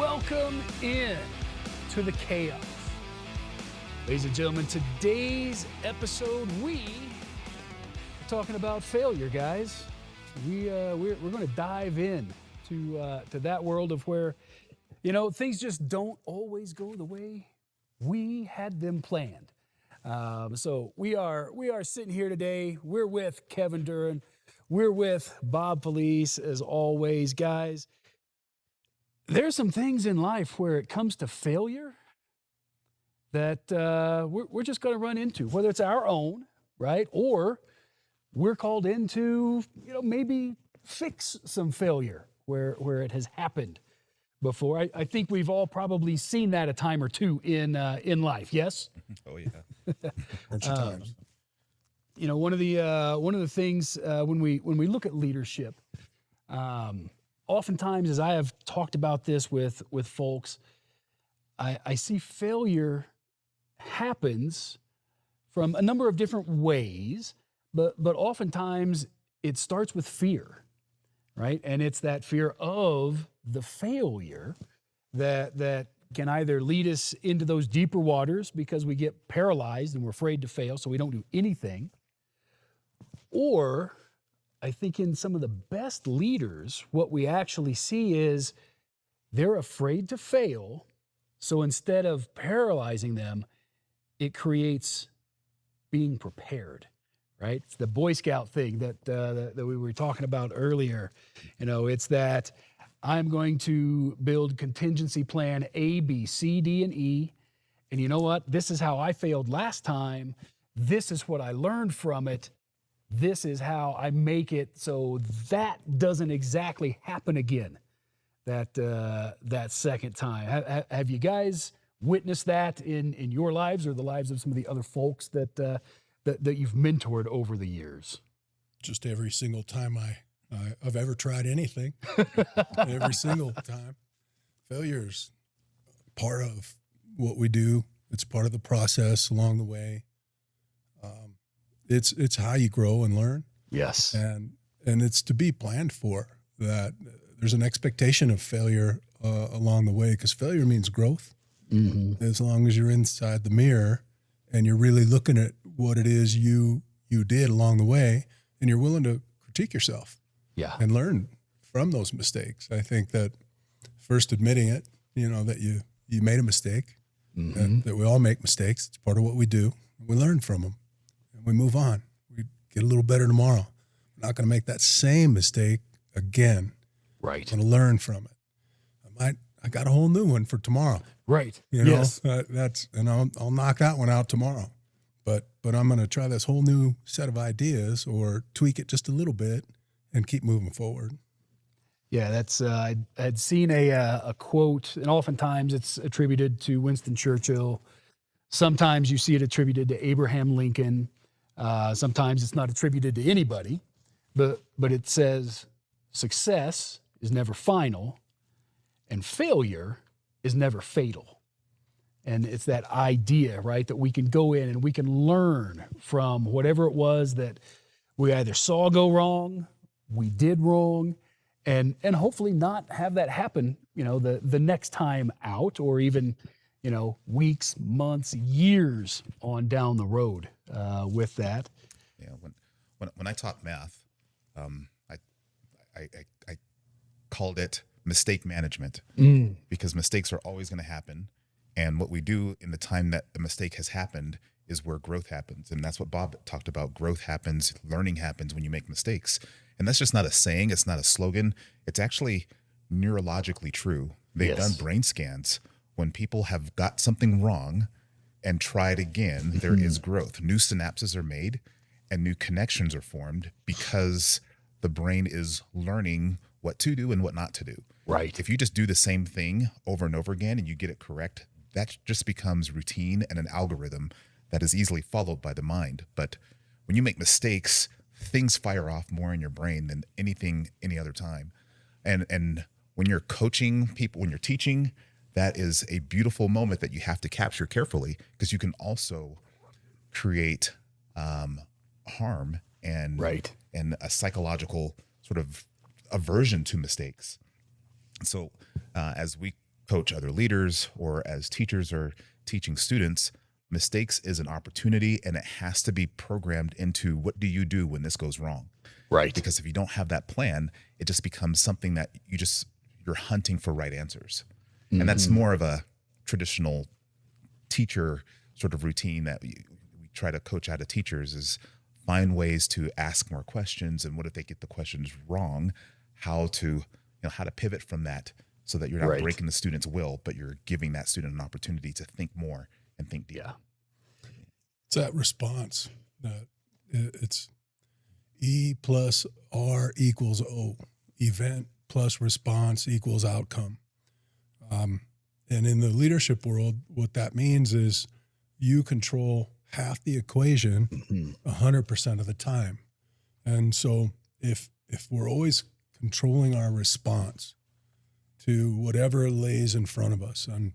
welcome in to the chaos. Ladies and gentlemen, today's episode, we're talking about failure, guys. We're going to dive in to that world of where, things just don't always go the way we had them planned. So we are sitting here today. We're with Kevin Duran. We're with Bob Felice, as always, guys. There's some things in life where it comes to failure that we're just going to run into, whether it's our own, right? Or we're called into, maybe fix some failure where it has happened before. I think we've all probably seen that a time or two in life. Yes? Oh yeah. Bunch of times. One of the things when we look at leadership, oftentimes, as I have talked about this with folks, I see failure happens from a number of different ways, but oftentimes it starts with fear, right? And it's that fear of the failure that can either lead us into those deeper waters because we get paralyzed and we're afraid to fail, so we don't do anything. Or I think in some of the best leaders, what we actually see is they're afraid to fail. So instead of paralyzing them, it creates being prepared, right? It's the Boy Scout thing that we were talking about earlier. It's that I'm going to build contingency plan A, B, C, D, and E. And you know what? This is how I failed last time. This is what I learned from it. This is how I make it so that doesn't exactly happen again, that second time. Have you guys witnessed that in your lives or the lives of some of the other folks that you've mentored over the years? Just every single time I've ever tried anything, every single time. Failure's part of what we do. It's part of the process along the way. It's how you grow and learn. Yes. And it's to be planned for, that there's an expectation of failure along the way, because failure means growth. Mm-hmm. As long as you're inside the mirror and you're really looking at what it is you did along the way, and you're willing to critique yourself. Yeah. And learn from those mistakes. I think that first admitting it, that you made a mistake, mm-hmm. that we all make mistakes. It's part of what we do. We learn from them. We move on. We get a little better tomorrow. We're not going to make that same mistake again. Right. I'm going to learn from it. I got a whole new one for tomorrow. Right. Yes. I'll knock that one out tomorrow. But I'm going to try this whole new set of ideas, or tweak it just a little bit and keep moving forward. Yeah, that's I had seen a quote, and oftentimes it's attributed to Winston Churchill. Sometimes you see it attributed to Abraham Lincoln. Sometimes it's not attributed to anybody, but it says success is never final and failure is never fatal. And it's that idea, right, that we can go in and we can learn from whatever it was that we either saw go wrong, we did wrong, and hopefully not have that happen, the next time out, or even, weeks, months, years on down the road with that. Yeah. When I taught math, I called it mistake management, because mistakes are always going to happen. And what we do in the time that a mistake has happened is where growth happens. And that's what Bob talked about. Growth happens, learning happens when you make mistakes. And that's just not a saying. It's not a slogan. It's actually neurologically true. They've done brain scans. When people have got something wrong and tried again, there is growth. New synapses are made and new connections are formed because the brain is learning what to do and what not to do. Right. If you just do the same thing over and over again and you get it correct, that just becomes routine and an algorithm that is easily followed by the mind. But when you make mistakes, things fire off more in your brain than any other time. And when you're coaching people, when you're teaching, that is a beautiful moment that you have to capture carefully, because you can also create harm and a psychological sort of aversion to mistakes. So as we coach other leaders or as teachers are teaching students, mistakes is an opportunity, and it has to be programmed into what do you do when this goes wrong? Right. Because if you don't have that plan, it just becomes something that you're hunting for right answers. And that's more of a traditional teacher sort of routine that we try to coach out of teachers, is find ways to ask more questions. And what if they get the questions wrong? How to pivot from that so that you're not breaking the student's will, but you're giving that student an opportunity to think more and think deeper. Yeah. It's that response. It's E plus R equals O. Event plus response equals outcome. And in the leadership world, what that means is you control half the equation 100% of the time. And so if we're always controlling our response to whatever lays in front of us, and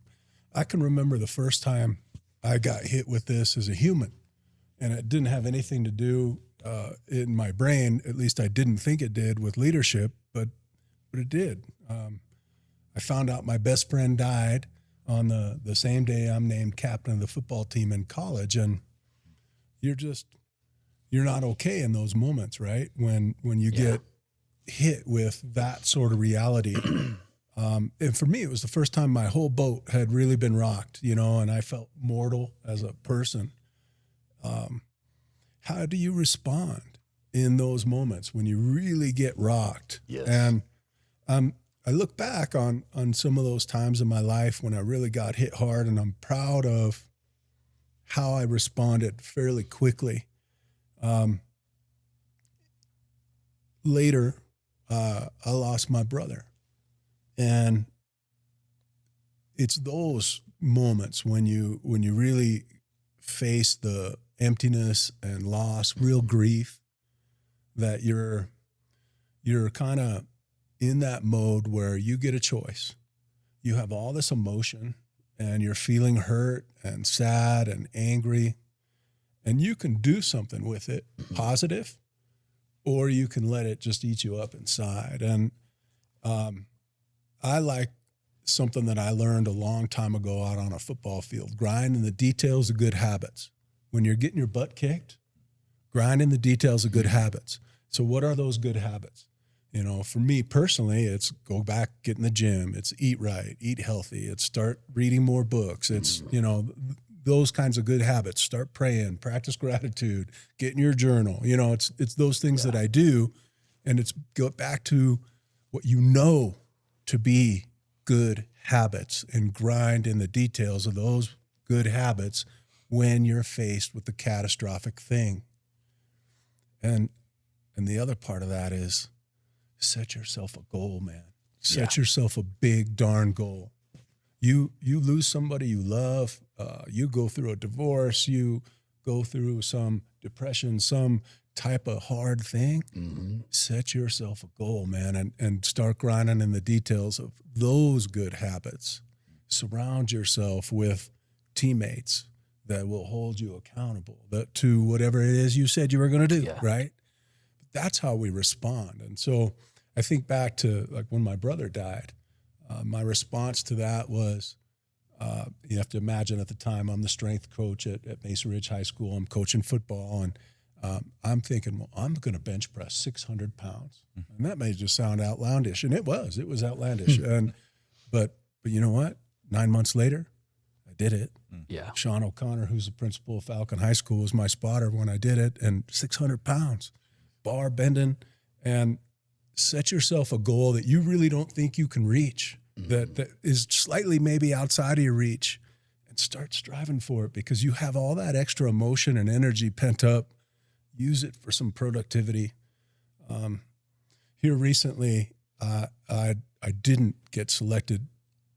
I can remember the first time I got hit with this as a human, and it didn't have anything to do in my brain, at least I didn't think it did, with leadership, but it did. I found out my best friend died on the same day I'm named captain of the football team in college, and you're not okay in those moments, right? When you get hit with that sort of reality. And for me, it was the first time my whole boat had really been rocked, and I felt mortal as a person. How do you respond in those moments when you really get rocked? Yes. And I look back on some of those times in my life when I really got hit hard, and I'm proud of how I responded fairly quickly. Later, I lost my brother. And it's those moments when you really face the emptiness and loss, real grief, that you're kind of in that mode where you get a choice. You have all this emotion and you're feeling hurt and sad and angry, and you can do something with it positive, or you can let it just eat you up inside. And I like something that I learned a long time ago out on a football field: grind in the details of good habits. When you're getting your butt kicked, grind in the details of good habits. So what are those good habits? For me personally, it's go back, get in the gym. It's eat right, eat healthy. It's start reading more books. It's, those kinds of good habits. Start praying, practice gratitude, get in your journal. It's those things that I do. And it's go back to what to be good habits, and grind in the details of those good habits when you're faced with the catastrophic thing. And the other part of that is set yourself a goal, man. Set yourself a big darn goal. You lose somebody you love, you go through a divorce, you go through some depression, some type of hard thing. Set yourself a goal, man, and start grinding in the details of those good habits. Surround yourself with teammates that will hold you accountable to whatever it is you said you were going to do, right? That's how we respond. And so I think back to like when my brother died, my response to that was, you have to imagine at the time I'm the strength coach at Mesa Ridge High School. I'm coaching football, and I'm thinking, well, I'm going to bench press 600 pounds. And that may just sound outlandish, and it was outlandish. But you know what? 9 months later, I did it. Yeah. Sean O'Connor, who's the principal of Falcon High School, was my spotter when I did it, and 600 pounds, bar bending. And set yourself a goal that you really don't think you can reach, that is slightly maybe outside of your reach, and start striving for it, because you have all that extra emotion and energy pent up. Use it for some productivity. Here recently, I didn't get selected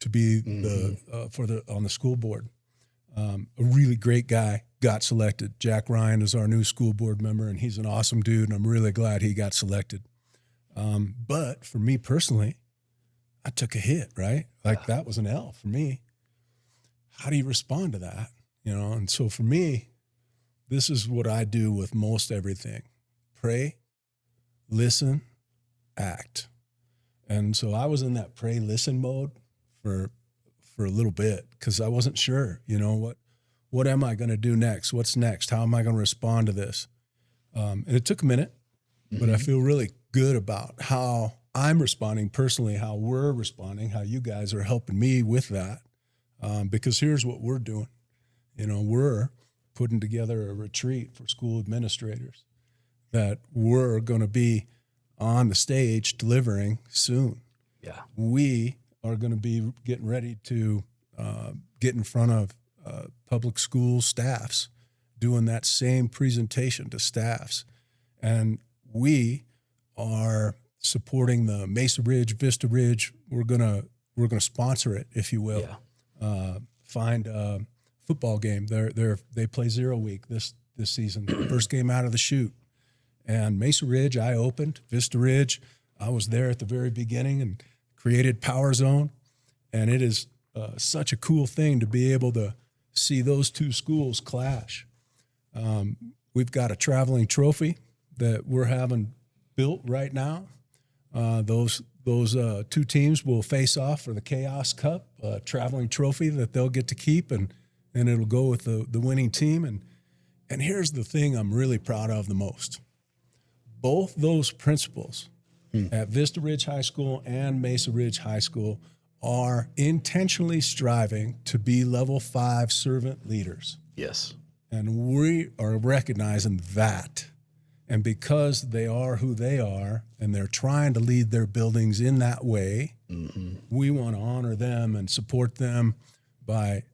to be on the school board. A really great guy got selected. Jack Ryan is our new school board member, and he's an awesome dude, and I'm really glad he got selected. But for me personally, I took a hit, right? Like that was an L for me. How do you respond to that? And so for me, this is what I do with most everything: pray, listen, act. And so I was in that pray, listen mode for for a little bit because I wasn't sure, what am I going to do next? What's next? How am I going to respond to this? And it took a minute, but I feel really good about how I'm responding personally, how we're responding, how you guys are helping me with that. Because here's what we're doing. We're putting together a retreat for school administrators that we're going to be on the stage delivering soon. Yeah. We are going to be getting ready to get in front of public school staffs, doing that same presentation to staffs. And we are supporting the Mesa Ridge, Vista Ridge. We're gonna sponsor it, if you will. Yeah. Find a football game. They play 0 week this season. First game out of the chute. And Mesa Ridge, I opened. Vista Ridge, I was there at the very beginning and created Power Zone. And it is such a cool thing to be able to see those two schools clash. We've got a traveling trophy that we're having built right now. Those two teams will face off for the Chaos Cup, a traveling trophy that they'll get to keep, and it'll go with the winning team. And here's the thing I'm really proud of the most. Both those principals at Vista Ridge High School and Mesa Ridge High School are intentionally striving to be level 5 servant leaders. Yes. And we are recognizing that. And because they are who they are and they're trying to lead their buildings in that way, we want to honor them and support them by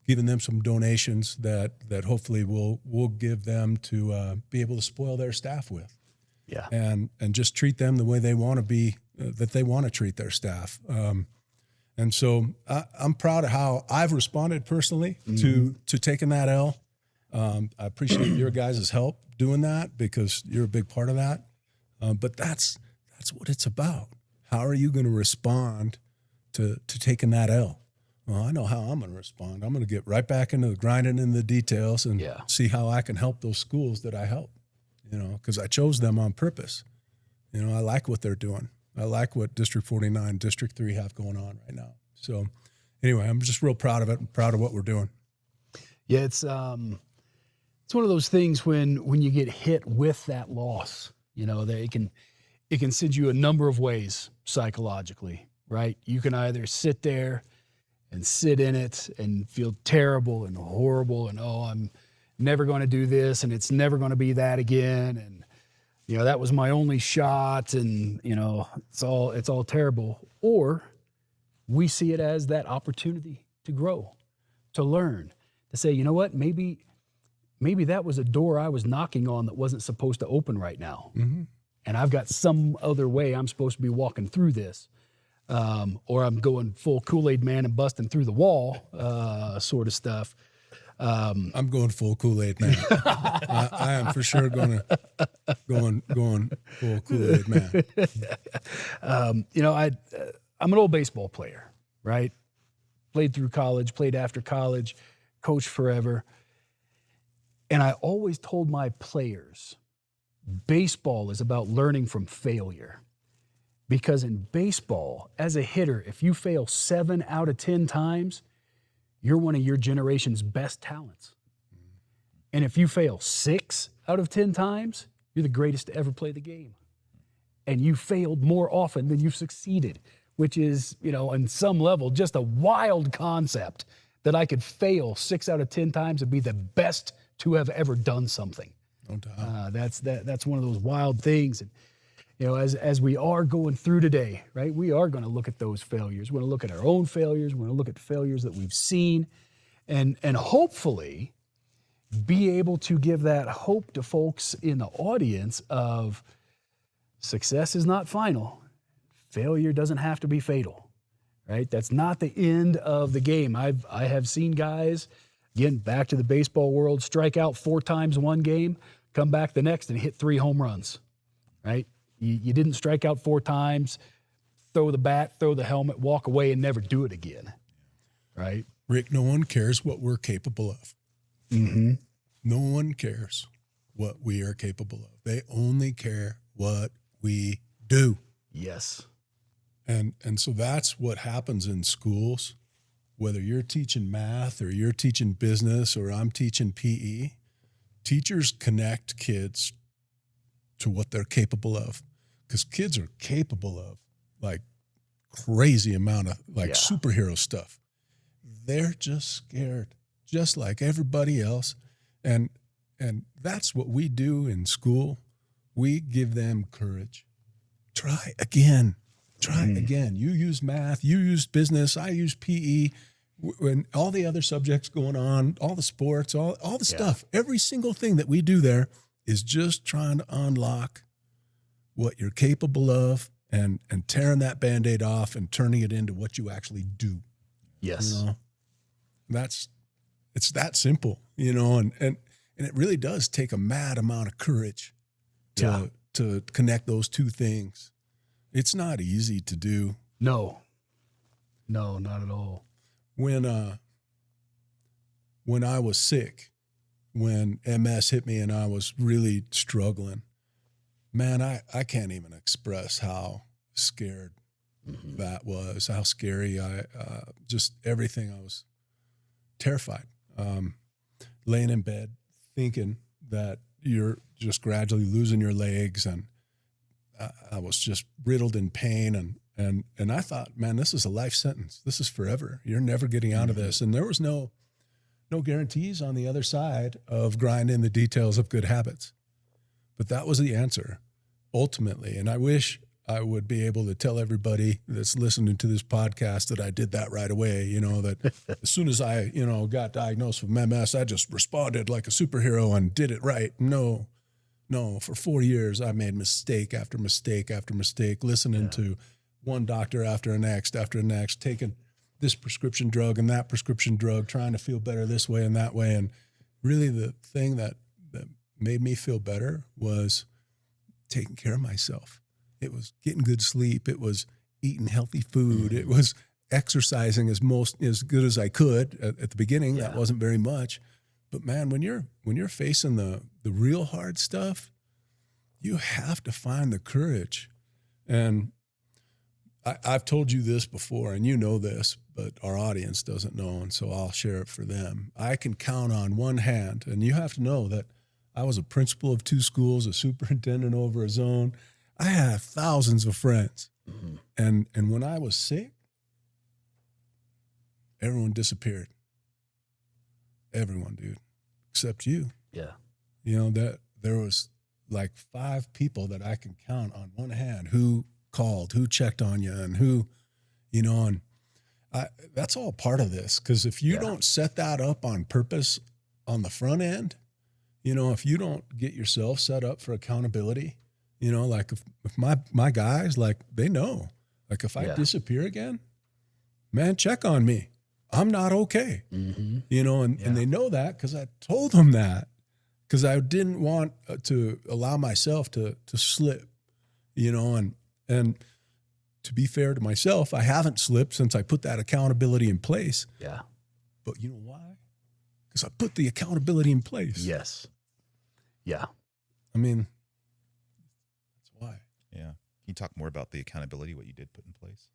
giving them some donations that hopefully we'll give them to be able to spoil their staff with. Yeah. And just treat them the way they want to be, that they want to treat their staff. And so I'm proud of how I've responded personally to taking that L. I appreciate your guys' help doing that because you're a big part of that. But that's what it's about. How are you going to respond to taking that L? Well, I know how I'm going to respond. I'm going to get right back into the grinding in the details and see how I can help those schools that I help, because I chose them on purpose. I like what they're doing. I like what District 49, District 3 have going on right now. So anyway, I'm just real proud of it and proud of what we're doing. Yeah, it's one of those things when you get hit with that loss, that it can send you a number of ways psychologically, right? You can either sit there and sit in it and feel terrible and horrible and, I'm never going to do this and it's never going to be that again. And, that was my only shot and, it's all terrible. Or we see it as that opportunity to grow, to learn, to say, you know what, maybe that was a door I was knocking on that wasn't supposed to open right now. And I've got some other way I'm supposed to be walking through this. Or I'm going full Kool-Aid man and busting through the wall, sort of stuff. I'm going full Kool-Aid man. I am for sure going full Kool-Aid man. I'm an old baseball player, right? Played through college, played after college, coached forever. And I always told my players, baseball is about learning from failure. Because in baseball, as a hitter, if you fail 7 out of 10 times, you're one of your generation's best talents. And if you fail 6 out of 10 times, you're the greatest to ever play the game. And you failed more often than you've succeeded, which is, on some level, just a wild concept that I could fail 6 out of 10 times and be the best to have ever done something. No doubt. That's one of those wild things. And, as we are going through today, right, we are going to look at those failures. We're going to look at our own failures. We're going to look at the failures that we've seen and hopefully be able to give that hope to folks in the audience of success is not final. Failure doesn't have to be fatal, right? That's not the end of the game. I have seen guys, again, back to the baseball world, strike out 4 times one game, come back the next and hit 3 home runs, right? You didn't strike out 4 times, throw the bat, throw the helmet, walk away, and never do it again, right? Rick, no one cares what we're capable of. No one cares what we are capable of. They only care what we do. Yes. And so that's what happens in schools. whether you're teaching math or you're teaching business or I'm teaching PE, teachers connect kids to what they're capable of, because kids are capable of like crazy amount of like superhero stuff. They're just scared, just like everybody else. And that's what we do in school. We give them courage. Try again. Try again. You use math, you use business, I use PE, when all the other subjects going on, all the sports, all the stuff, every single thing that we do there is just trying to unlock what you're capable of and tearing that Band-Aid off and turning it into what you actually do. Yes. You know, it's that simple, you know, and it really does take a mad amount of courage to connect those two things. It's not easy to do. No, not at all. When I was sick, when MS hit me and I was really struggling, man, I can't even express how scared that was, how scary just everything. I was terrified, laying in bed thinking that you're just gradually losing your legs, and I was just riddled in pain, and I thought, man, this is a life sentence. This is forever. You're never getting out of this. And there was no guarantees on the other side of grinding the details of good habits. But that was the answer ultimately. And I wish I would be able to tell everybody that's listening to this podcast that I did that right away. You know, that as soon as I, got diagnosed with MS, I just responded like a superhero and did it right. No, for 4 years, I made mistake after mistake after mistake, listening to one doctor after next, taking this prescription drug and that prescription drug, trying to feel better this way and that way. And really the thing that made me feel better was taking care of myself. It was getting good sleep. It was eating healthy food. It was exercising as good as I could at the beginning. That wasn't very much. But man, when you're facing the real hard stuff, you have to find the courage. And I've told you this before, and you know this, but our audience doesn't know, and so I'll share it for them. I can count on one hand, and you have to know that I was a principal of 2 schools, a superintendent over a zone. I had thousands of friends. And when I was sick, everyone disappeared. Everyone, dude, except you. Yeah. You know, that there was like 5 people that I can count on one hand who called, who checked on you, and who, and that's all part of this. Because if you don't set that up on purpose on the front end, if you don't get yourself set up for accountability, like if my guys, like, they know, like, if I disappear again, man, check on me. I'm not okay. And they know that because I told them that, because I didn't want to allow myself to slip, and to be fair to myself, I haven't slipped since I put that accountability in place. Yeah. But you know why? Because I put the accountability in place. Yes. Yeah. I mean, that's why. Yeah. Can you talk more about the accountability, what you did put in place?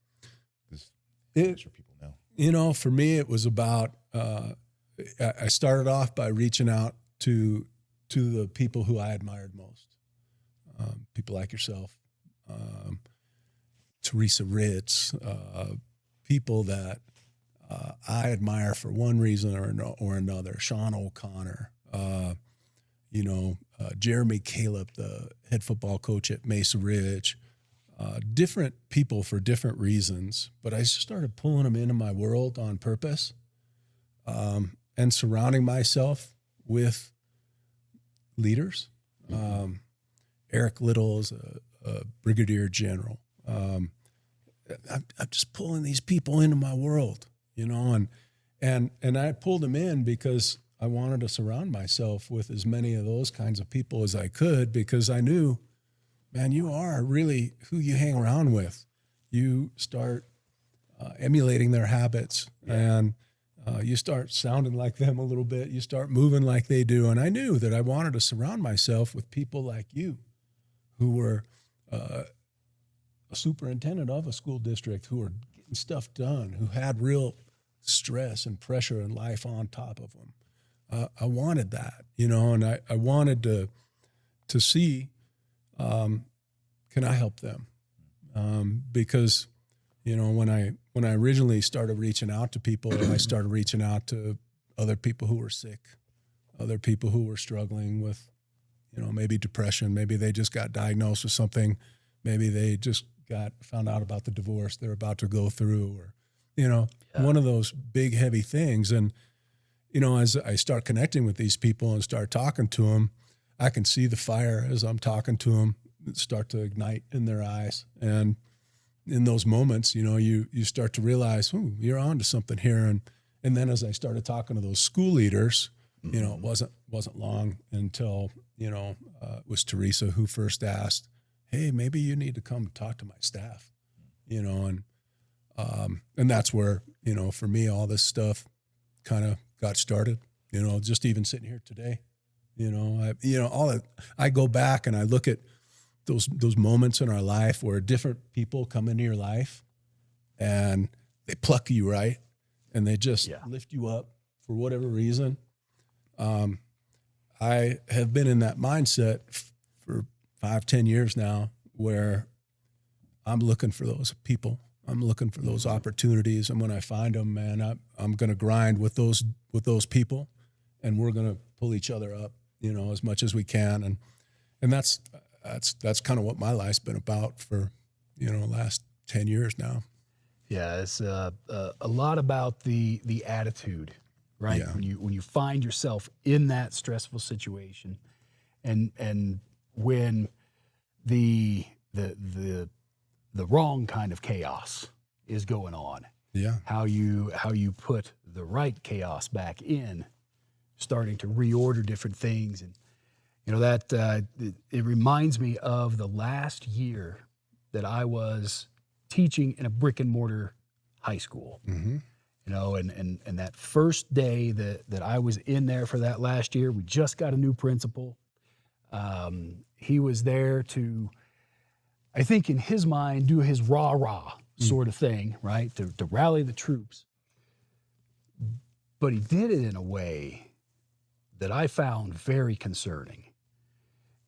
Because I'm sure people know. For me, it was about, I started off by reaching out to the people who I admired most. People like yourself, Teresa Ritz, people that I admire for one reason or another. Sean O'Connor, Jeremy Caleb, the head football coach at Mesa Ridge. Different people for different reasons, but I just started pulling them into my world on purpose, and surrounding myself with leaders. Eric Little is a brigadier general. I'm just pulling these people into my world, and I pulled them in because I wanted to surround myself with as many of those kinds of people as I could, because I knew, man, you are really who you hang around with. You start emulating their habits, and you start sounding like them a little bit. You start moving like they do. And I knew that I wanted to surround myself with people like you, who were a superintendent of a school district, who were getting stuff done, who had real stress and pressure and life on top of them. I wanted that, and I wanted to see, can I help them? Because, when I originally started reaching out to people, I started reaching out to other people who were sick, other people who were struggling with, maybe depression, maybe they just got diagnosed with something, maybe they just found out about the divorce they're about to go through, or, one of those big, heavy things. And, as I start connecting with these people and start talking to them, I can see the fire as I'm talking to them start to ignite in their eyes. And in those moments, you start to realize, you're on to something here. And then as I started talking to those school leaders, it wasn't long until, it was Teresa who first asked, hey, maybe you need to come talk to my staff, and that's where, for me, all this stuff kind of got started, just even sitting here today, I go back and I look at those moments in our life where different people come into your life and they pluck you, right? And they just lift you up for whatever reason. I have been in that mindset for 5-10 years now, where I'm looking for those people. I'm looking for those opportunities. And when I find them, man, I'm going to grind with those people, and we're going to pull each other up, as much as we can. And that's kind of what my life's been about for, last 10 years now. Yeah. It's a lot about the attitude, right? Yeah. When you find yourself in that stressful situation, and when the wrong kind of chaos is going on. Yeah. How you put the right chaos back in, starting to reorder different things. And that it reminds me of the last year that I was teaching in a brick and mortar high school. Mm-hmm. And that first day that I was in there for that last year, we just got a new principal. He was there to, I think in his mind, do his rah-rah sort of thing, right? To rally the troops. But he did it in a way that I found very concerning.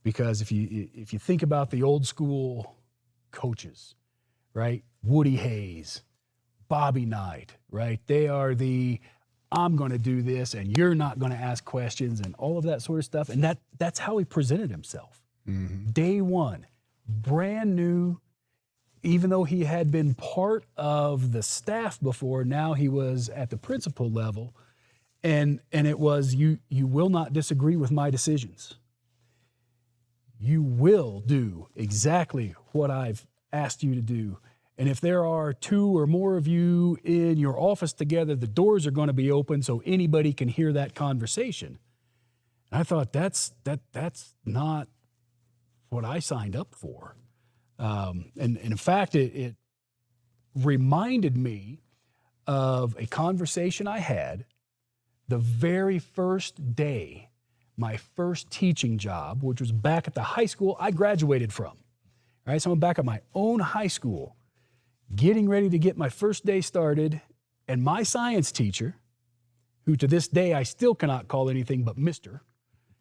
Because if you think about the old school coaches, right? Woody Hayes, Bobby Knight, right? They are I'm going to do this and you're not going to ask questions and all of that sort of stuff. And that's how he presented himself. Mm-hmm. Day one, brand new, even though he had been part of the staff before, now he was at the principal level. And it was, you will not disagree with my decisions. You will do exactly what I've asked you to do. And if there are 2 or more of you in your office together, the doors are going to be open so anybody can hear that conversation. And I thought that's not what I signed up for. And in fact, it reminded me of a conversation I had the very first day, my first teaching job, which was back at the high school I graduated from. All right, so I'm back at my own high school, getting ready to get my first day started, and my science teacher, who to this day I still cannot call anything but Mr.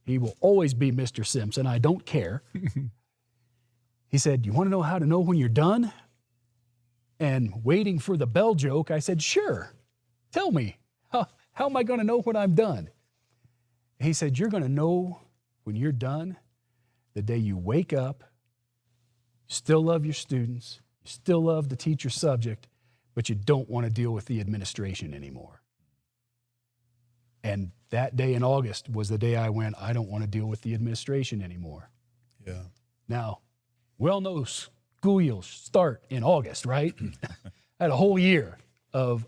He will always be Mr. Simpson. I don't care. He said, "You want to know how to know when you're done?" And waiting for the bell joke, I said, "Sure. Tell me. How am I going to know when I'm done?" He said, "You're going to know when you're done the day you wake up, you still love your students, you still love to teach your subject, but you don't want to deal with the administration anymore." And that day in August was the day I went, I don't want to deal with the administration anymore. Yeah. Now, we all know school years start in August, right? I had a whole year of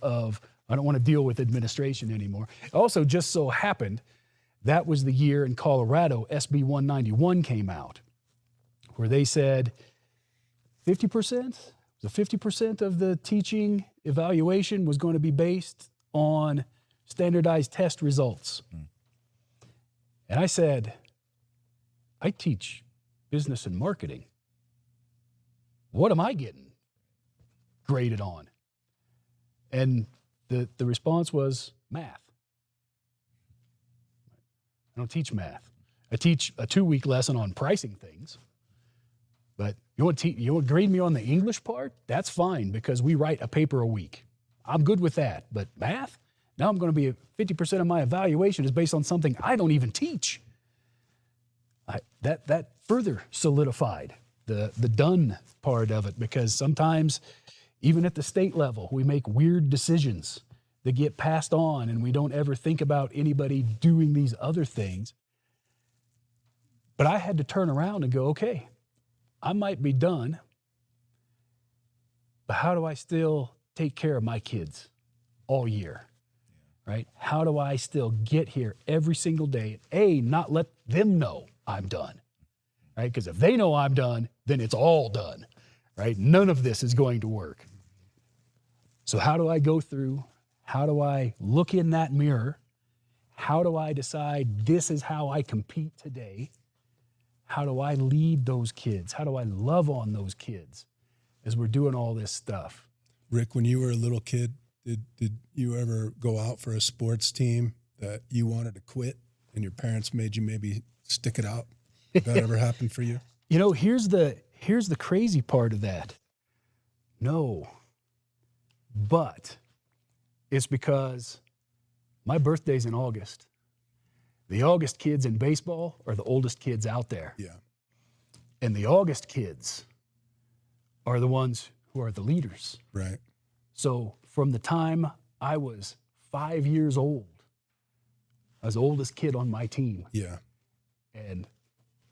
I don't want to deal with administration anymore. It also just so happened that was the year in Colorado SB 191 came out, where they said 50% of the teaching evaluation was going to be based on standardized test results. And I said, I teach business and marketing. What am I getting graded on? And the response was math. I don't teach math. I teach a 2-week lesson on pricing things. But you want to grade me on the English part? That's fine, because we write a paper a week. I'm good with that. But math? Now I'm going to be 50% of my evaluation is based on something I don't even teach. That further solidified the done part of it, because sometimes, even at the state level, we make weird decisions that get passed on, and we don't ever think about anybody doing these other things. But I had to turn around and go, okay, I might be done, but how do I still take care of my kids all year, right? How do I still get here every single day and not let them know I'm done, right? Because if they know I'm done, then it's all done, right? None of this is going to work. So how do I go through? How do I look in that mirror? How do I decide this is how I compete today? How do I lead those kids? How do I love on those kids as we're doing all this stuff? Rick, when you were a little kid, did you ever go out for a sports team that you wanted to quit and your parents made you maybe stick it out? Did that ever happen for you? You know, here's the crazy part of that. No. But it's because my birthday's in August. The August kids in baseball are the oldest kids out there. Yeah. And the August kids are the ones who are the leaders. Right. So from the time I was 5 years old, I was the oldest kid on my team. Yeah. And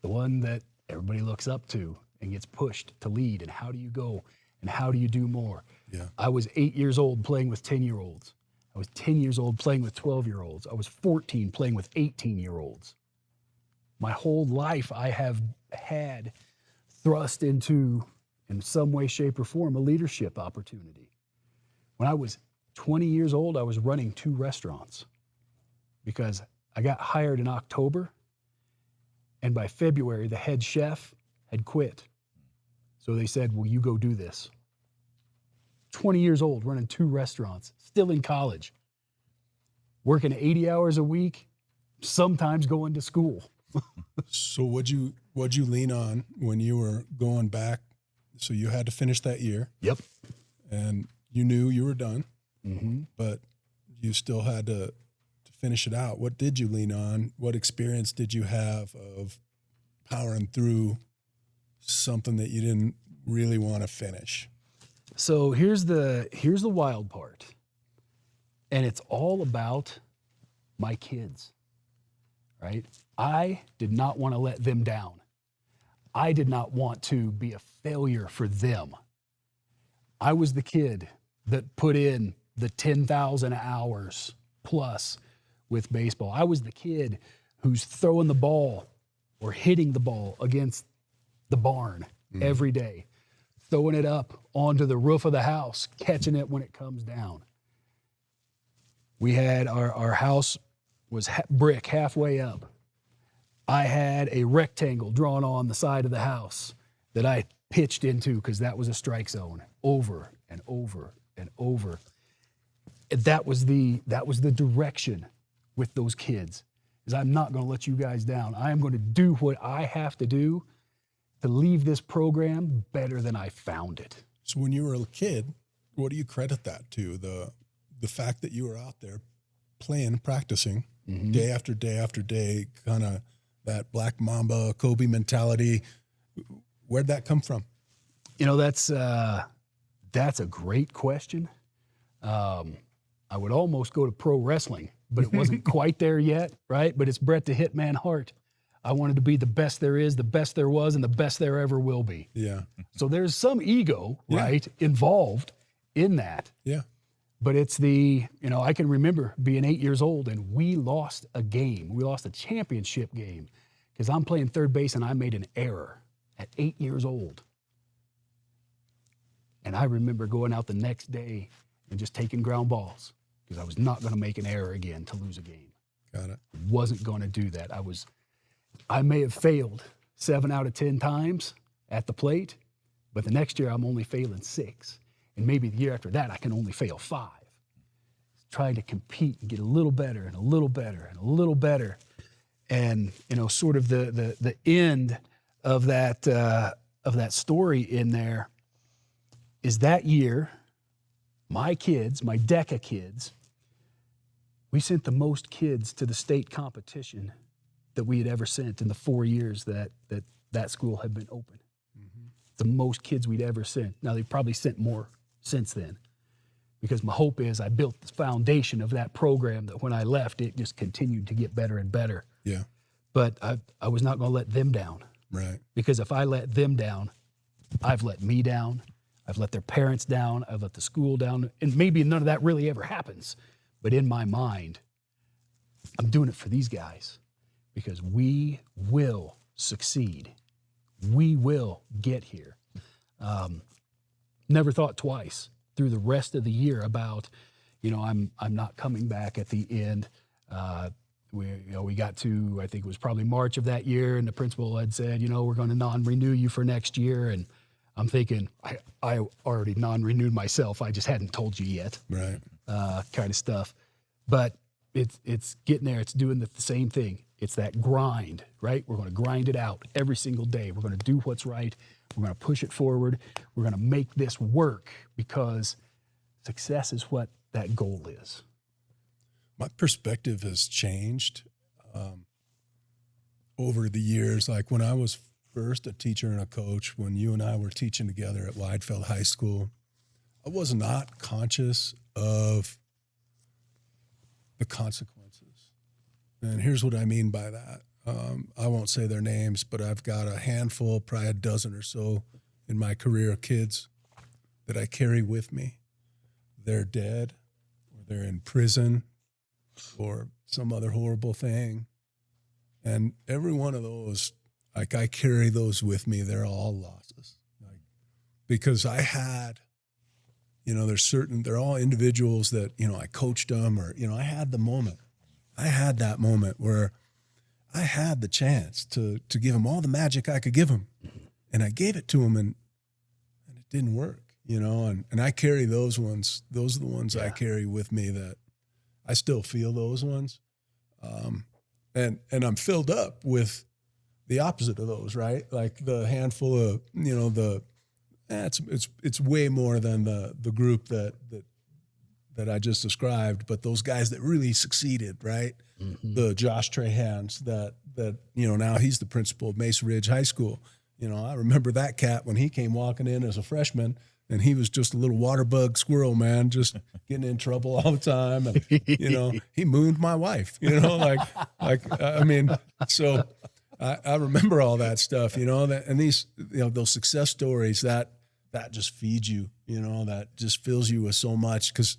the one that everybody looks up to and gets pushed to lead. And how do you go? And how do you do more? Yeah. I was 8 years old playing with 10-year-olds. I was 10 years old playing with 12-year-olds. I was 14 playing with 18-year-olds. My whole life I have had thrust into, in some way, shape, or form, a leadership opportunity. When I was 20 years old, I was running 2 restaurants because I got hired in October, and by February, the head chef had quit. So they said, will you go do this? 20 years old, running 2 restaurants, still in college, working 80 hours a week, sometimes going to school. So what'd you lean on when you were going back? So you had to finish that year. Yep. And you knew you were done, Mm-hmm. but you still had to finish it out. What did you lean on? What experience did you have of powering through something that you didn't really want to finish? So here's the wild part. And it's all about my kids, right? I did not want to let them down. I did not want to be a failure for them. I was the kid that put in the 10,000 hours plus with baseball. I was the kid who's throwing the ball or hitting the ball against the barn every day, throwing it up onto the roof of the house, catching it when it comes down. We had our house was brick halfway up. I had a rectangle drawn on the side of the house that I pitched into because that was a strike zone over and over and over. That was the direction with those kids, is I'm not going to let you guys down. I am going to do what I have to do to leave this program better than I found it. So when you were a kid, what do you credit that to? The fact that you were out there playing, practicing day after day after day, kind of that Black Mamba, Kobe mentality. Where'd that come from? You know, that's a great question. I would almost go to pro wrestling, but it wasn't quite there yet, right? But it's Bret the Hitman Hart. I wanted to be the best there is, the best there was, and the best there ever will be. Yeah. So there's some ego, right, involved in that. Yeah. But it's I can remember being 8 years old and we lost a game. We lost a championship game because I'm playing third base and I made an error at 8 years old. And I remember going out the next day and just taking ground balls because I was not going to make an error again to lose a game. Got it. Wasn't going to do that. I may have failed 7 out of 10 times at the plate, but the next year I'm only failing 6. And maybe the year after that, I can only fail 5. trying to compete and get a little better and a little better and a little better. And, sort of the end of that story in there is that year, my kids, my DECA kids, we sent the most kids to the state competition that we had ever sent in the 4 years that school had been open. Mm-hmm. The most kids we'd ever sent. Now, they've probably sent more since then, because my hope is I built the foundation of that program that when I left, it just continued to get better and better. Yeah. But I was not going to let them down. Right. Because if I let them down, I've let me down. I've let their parents down. I've let the school down. And maybe none of that really ever happens. But in my mind, I'm doing it for these guys, because we will succeed. We will get here. Never thought twice through the rest of the year about, I'm not coming back at the end. We got to, I think it was probably March of that year, and the principal had said, we're going to non-renew you for next year. And I'm thinking, I already non-renewed myself. I just hadn't told you yet. Right. Kind of stuff. But it's getting there. It's doing the same thing. It's that grind, right? We're going to grind it out every single day. We're going to do what's right. We're going to push it forward. We're going to make this work, because success is what that goal is. My perspective has changed over the years. Like when I was first a teacher and a coach, when you and I were teaching together at Weidfeld High School, I was not conscious of the consequences. And here's what I mean by that. I won't say their names, but I've got a handful, probably a dozen or so in my career, kids that I carry with me. They're dead, or they're in prison, or some other horrible thing. And every one of those, like, I carry those with me. They're all losses. Because I had, they're all individuals that, I coached them, or, I had the moment. I had that moment where I had the chance to give them all the magic I could give them. And I gave it to them, and it didn't work, and I carry those ones. Those are the ones I carry with me, that I still feel those ones. And I'm filled up with the opposite of those, right? Like the handful of, it's way more than the group that I just described, but those guys that really succeeded, right? Mm-hmm. The Josh Trahans that now he's the principal of Mesa Ridge High School. I remember that cat when he came walking in as a freshman, and he was just a little water bug squirrel, man, just getting in trouble all the time. And, he mooned my wife, so I remember all that stuff, and these, those success stories that just feeds you, that just fills you with so much. Cause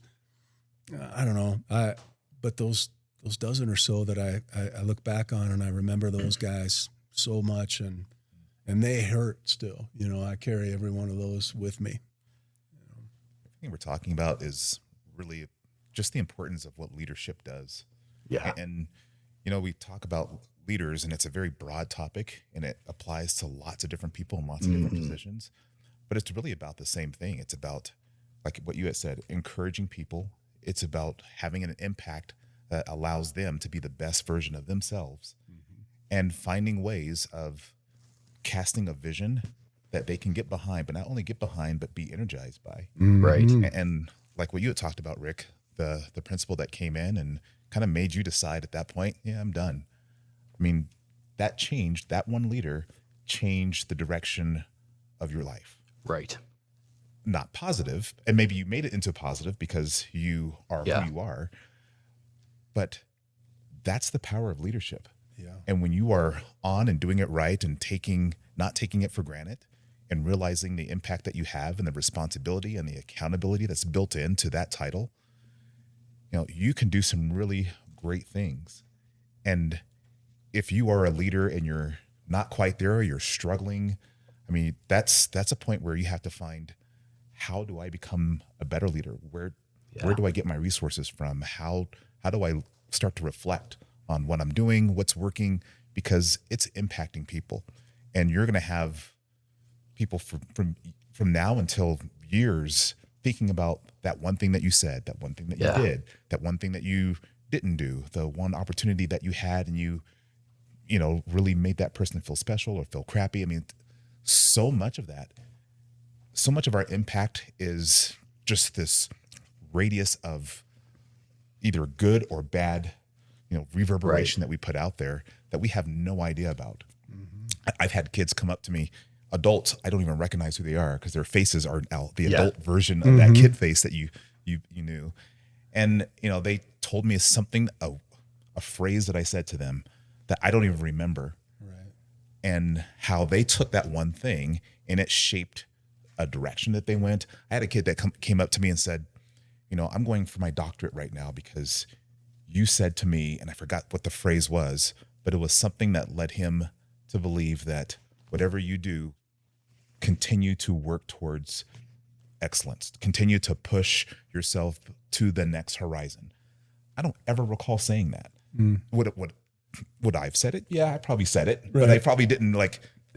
I don't know, but those dozen or so that I look back on, and I remember those guys so much, and they hurt still, I carry every one of those with me. Everything we're talking about is really just the importance of what leadership does. Yeah. And we talk about leaders, and it's a very broad topic, and it applies to lots of different people in lots of different positions, but it's really about the same thing. It's about, like what you had said, encouraging people. It's about having an impact that allows them to be the best version of themselves, and finding ways of casting a vision that they can get behind, but not only get behind, but be energized by. Right. And like what you had talked about, Rick, the principal that came in and kind of made you decide at that point, yeah, I'm done. I mean, that one leader changed the direction of your life. Right. Not positive, and maybe you made it into positive because you are who you are, but that's the power of leadership. Yeah. And when you are on and doing it right, and not taking it for granted, and realizing the impact that you have, and the responsibility and the accountability that's built into that title, you can do some really great things. And if you are a leader and you're not quite there, or you're struggling, I mean, that's a point where you have to find, how do I become a better leader? Where do I get my resources from? How do I start to reflect on what I'm doing, what's working, because it's impacting people. And you're going to have people from now until years thinking about that one thing that you said, that one thing that you did, that one thing that you didn't do, the one opportunity that you had, and you really made that person feel special or feel crappy. I mean, so much of our impact is just this radius of either good or bad, reverberation that we put out there that we have no idea about. I've had kids come up to me, adults, I don't even recognize who they are because their faces are now the adult version of that kid face that you knew. And, they told me something, a phrase that I said to them that I don't even remember. Right. And how they took that one thing and it shaped a direction that they went. I had a kid that came up to me and said, I'm going for my doctorate right now because you said to me, and I forgot what the phrase was, but it was something that led him to believe that whatever you do, continue to work towards excellence, continue to push yourself to the next horizon. I don't ever recall saying that. Would I have said it? Yeah, I probably said it, but I probably didn't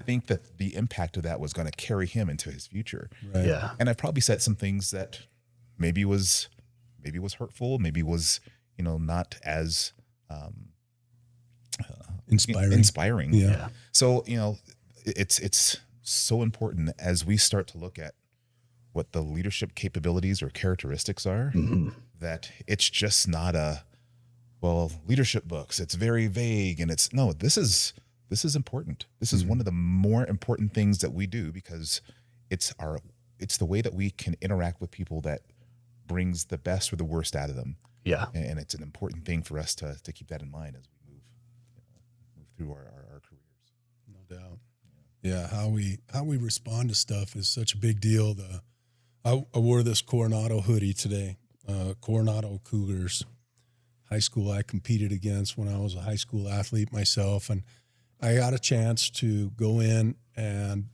think that the impact of that was going to carry him into his future. Right. Yeah. And I probably said some things that maybe was hurtful, maybe was, not as inspiring. Yeah. So, it's so important as we start to look at what the leadership capabilities or characteristics are, that it's just not leadership books. It's very vague, and this is important. This is one of the more important things that we do because it's the way that we can interact with people that brings the best or the worst out of them. Yeah. And it's an important thing for us to keep that in mind as we move through our careers. No doubt. Yeah. How we respond to stuff is such a big deal. I wore this Coronado hoodie today, Coronado Cougars, high school I competed against when I was a high school athlete myself. And I got a chance to go in and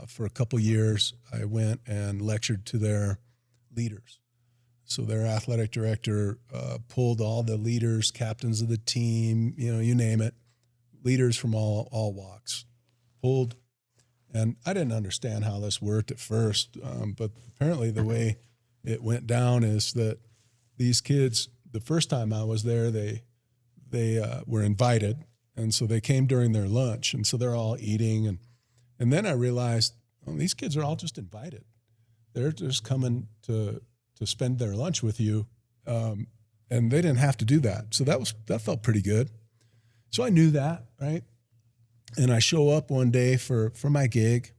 for a couple years, I went and lectured to their leaders. So their athletic director pulled all the leaders, captains of the team, you name it, leaders from all walks, pulled. And I didn't understand how this worked at first, but apparently the way it went down is that these kids, the first time I was there, they were invited, and so they came during their lunch, and so they're all eating, and then I realized these kids are all just invited. They're just coming to spend their lunch with you, and they didn't have to do that. So that felt pretty good. So I knew that, right? And I show up one day for my gig,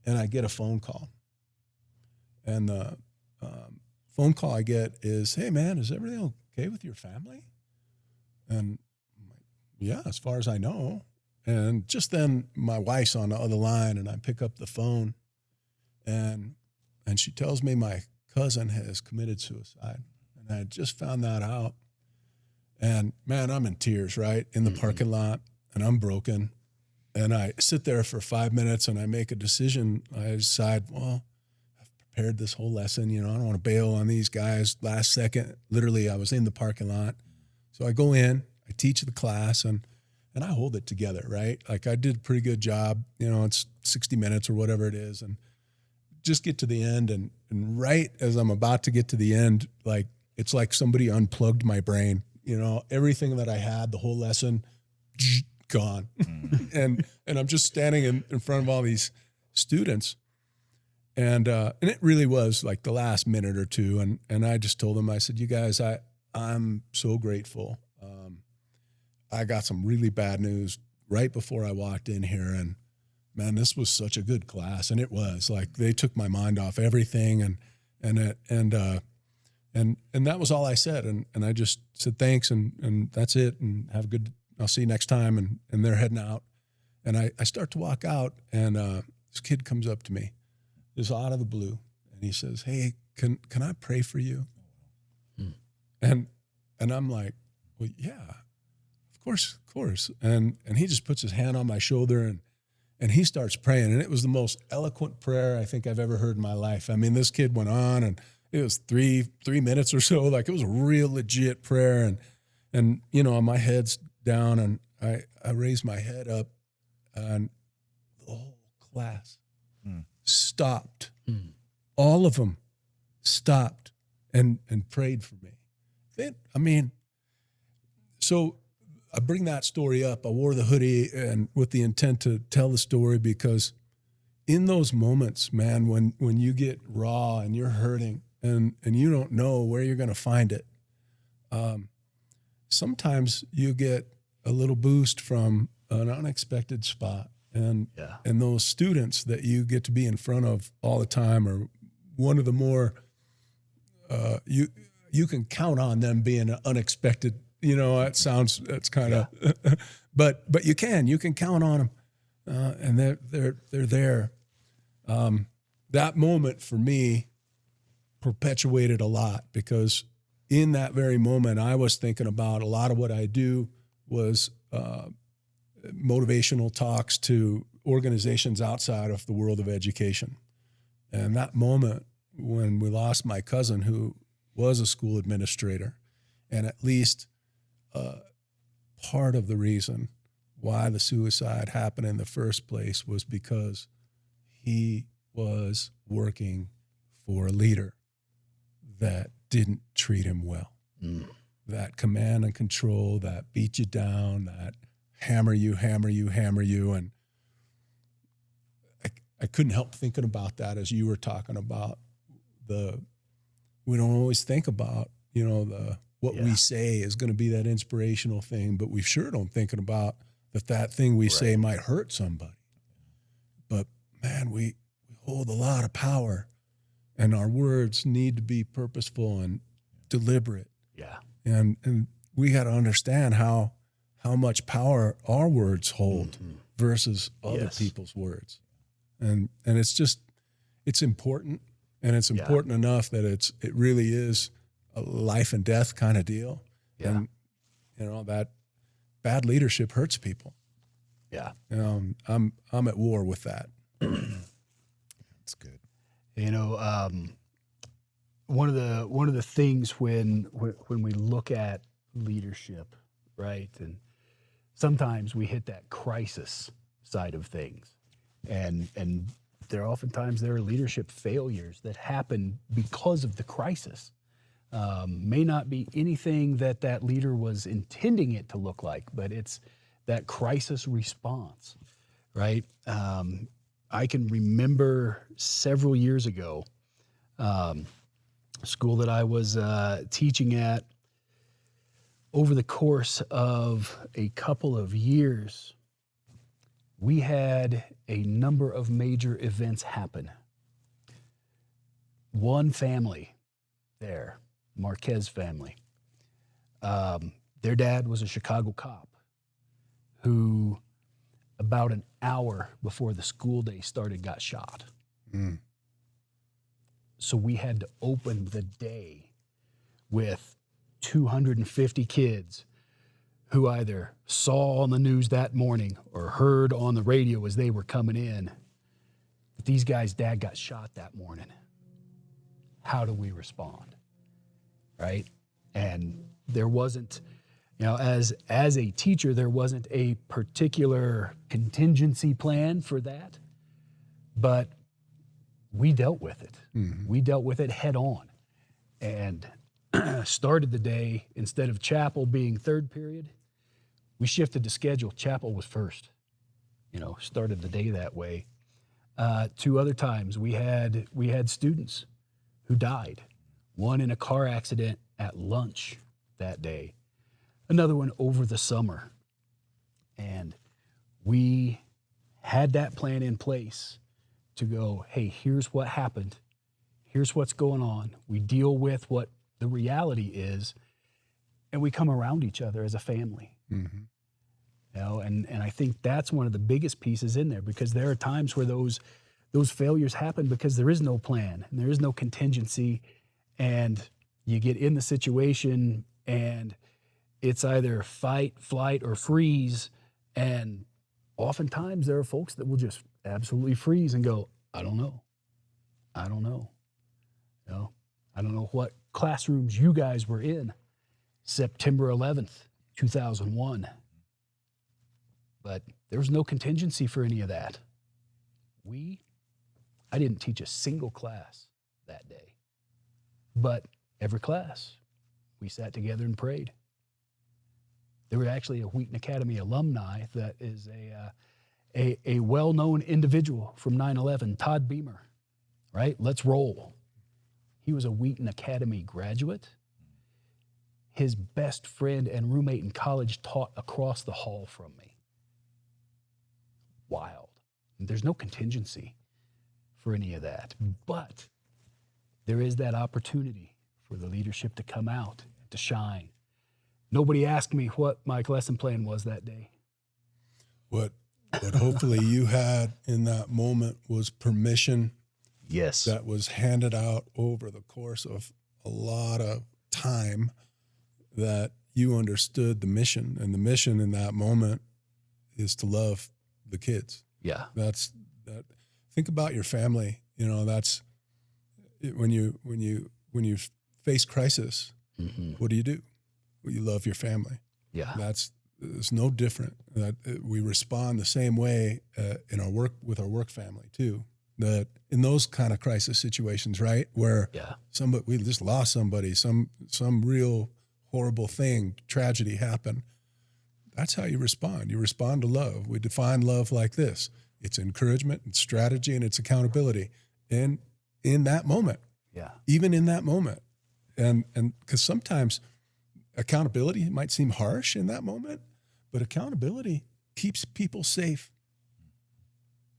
and I get a phone call, and the phone call I get is, "Hey man, is everything okay with your family?" And I'm like, "Yeah, as far as I know." And just then my wife's on the other line, and I pick up the phone, and she tells me my cousin has committed suicide. And I just found that out. And man, I'm in tears, right? In the parking lot, and I'm broken. And I sit there for 5 minutes and I make a decision. I decide, well, I've prepared this whole lesson. I don't want to bail on these guys last second. Literally, I was in the parking lot. So I go in, I teach the class, and I hold it together, right? Like I did a pretty good job. It's 60 minutes or whatever it is. And just get to the end. And right as I'm about to get to the end, it's like somebody unplugged my brain. Everything that I had, the whole lesson, gone. And I'm just standing in front of all these students. And it really was like the last minute or two. And I just told them, I said, "You guys, I'm so grateful. I got some really bad news right before I walked in here. And man, this was such a good class." And it was like, they took my mind off everything. And that was all I said. And I just said, "Thanks." And that's it. And have a good, I'll see you next time. And they're heading out. And I start to walk out, and this kid comes up to me, just out of the blue. And he says, "Hey, can I pray for you?" And I'm like, "Well, yeah, of course. And he just puts his hand on my shoulder and he starts praying. And it was the most eloquent prayer I think I've ever heard in my life. I mean, this kid went on, and it was three minutes or so. Like, it was a real legit prayer. And my head's down, and I raised my head up, and the whole class stopped. All of them stopped and prayed for me. So I bring that story up. I wore the hoodie and with the intent to tell the story, because in those moments, man, when you get raw and you're hurting and you don't know where you're going to find it, sometimes you get a little boost from an unexpected spot. And those students that you get to be in front of all the time are one of the more, you can count on them being unexpected. That's kind of, but you can count on them, and they're there. That moment for me perpetuated a lot, because in that very moment, I was thinking about a lot of what I do was motivational talks to organizations outside of the world of education. And that moment when we lost my cousin, who was a school administrator, and at least part of the reason why the suicide happened in the first place was because he was working for a leader that didn't treat him well. That command and control, that beat you down, that hammer you. And I couldn't help thinking about that as you were talking about we don't always think about, what we say is going to be that inspirational thing, but we sure don't thinking about that thing we say might hurt somebody. But man, we hold a lot of power, and our words need to be purposeful and deliberate. Yeah. And we got to understand how much power our words hold versus other people's words. And it's important, and it's important enough that it really is a life and death kind of deal. Yeah. And that bad leadership hurts people. Yeah. I'm at war with that. That's good. One of the things when we look at leadership, right, and sometimes we hit that crisis side of things, and there are leadership failures that happen because of the crisis. May not be anything that leader was intending it to look like, but it's that crisis response, right? I can remember several years ago, school that I was teaching at, over the course of a couple of years, we had a number of major events happen. One family there, Marquez family, their dad was a Chicago cop who, about an hour before the school day started, got shot. So we had to open the day with 250 kids who either saw on the news that morning or heard on the radio as they were coming in that these guys' dad got shot that morning. How do we respond? Right? And there wasn't, as a teacher, there wasn't a particular contingency plan for that, but we dealt with it. We dealt with it head on, and started the day, instead of chapel being third period, we shifted the schedule. Chapel was first. Started the day that way. Two other times we had students who died. One in a car accident at lunch that day. Another one over the summer. And we had that plan in place to go, hey, here's what happened. Here's what's going on. We deal with what the reality is, and we come around each other as a family. And I think that's one of the biggest pieces in there, because there are times where those failures happen because there is no plan and there is no contingency, and you get in the situation and it's either fight, flight, or freeze. And oftentimes there are folks that will just absolutely freeze and go, I don't know. I don't know what classrooms you guys were in September 11th, 2001. But there was no contingency for any of that. I didn't teach a single class that day. But every class, we sat together and prayed. There were actually a Wheaton Academy alumni that is a well-known individual from 9/11, Todd Beamer, right? Let's roll. He was a Wheaton Academy graduate. His best friend and roommate in college taught across the hall from me. Wild. There's no contingency for any of that. But there is that opportunity for the leadership to come out, to shine. Nobody asked me what my lesson plan was that day. What hopefully you had in that moment was permission. Yes. That was handed out over the course of a lot of time, that you understood the mission. And the mission in that moment is to love the kids. Yeah. That. Think about your family. You know, that's when you face crisis, what do? Well, you love your family. Yeah. It's no different. That we respond the same way in our work with our work family too. That in those kind of crisis situations, right, where we just lost somebody, some real horrible thing, tragedy happened. That's how you respond. You respond to love. We define love like this: it's encouragement, it's strategy, and it's accountability. And in that moment, even in that moment, and because sometimes accountability might seem harsh in that moment, but accountability keeps people safe.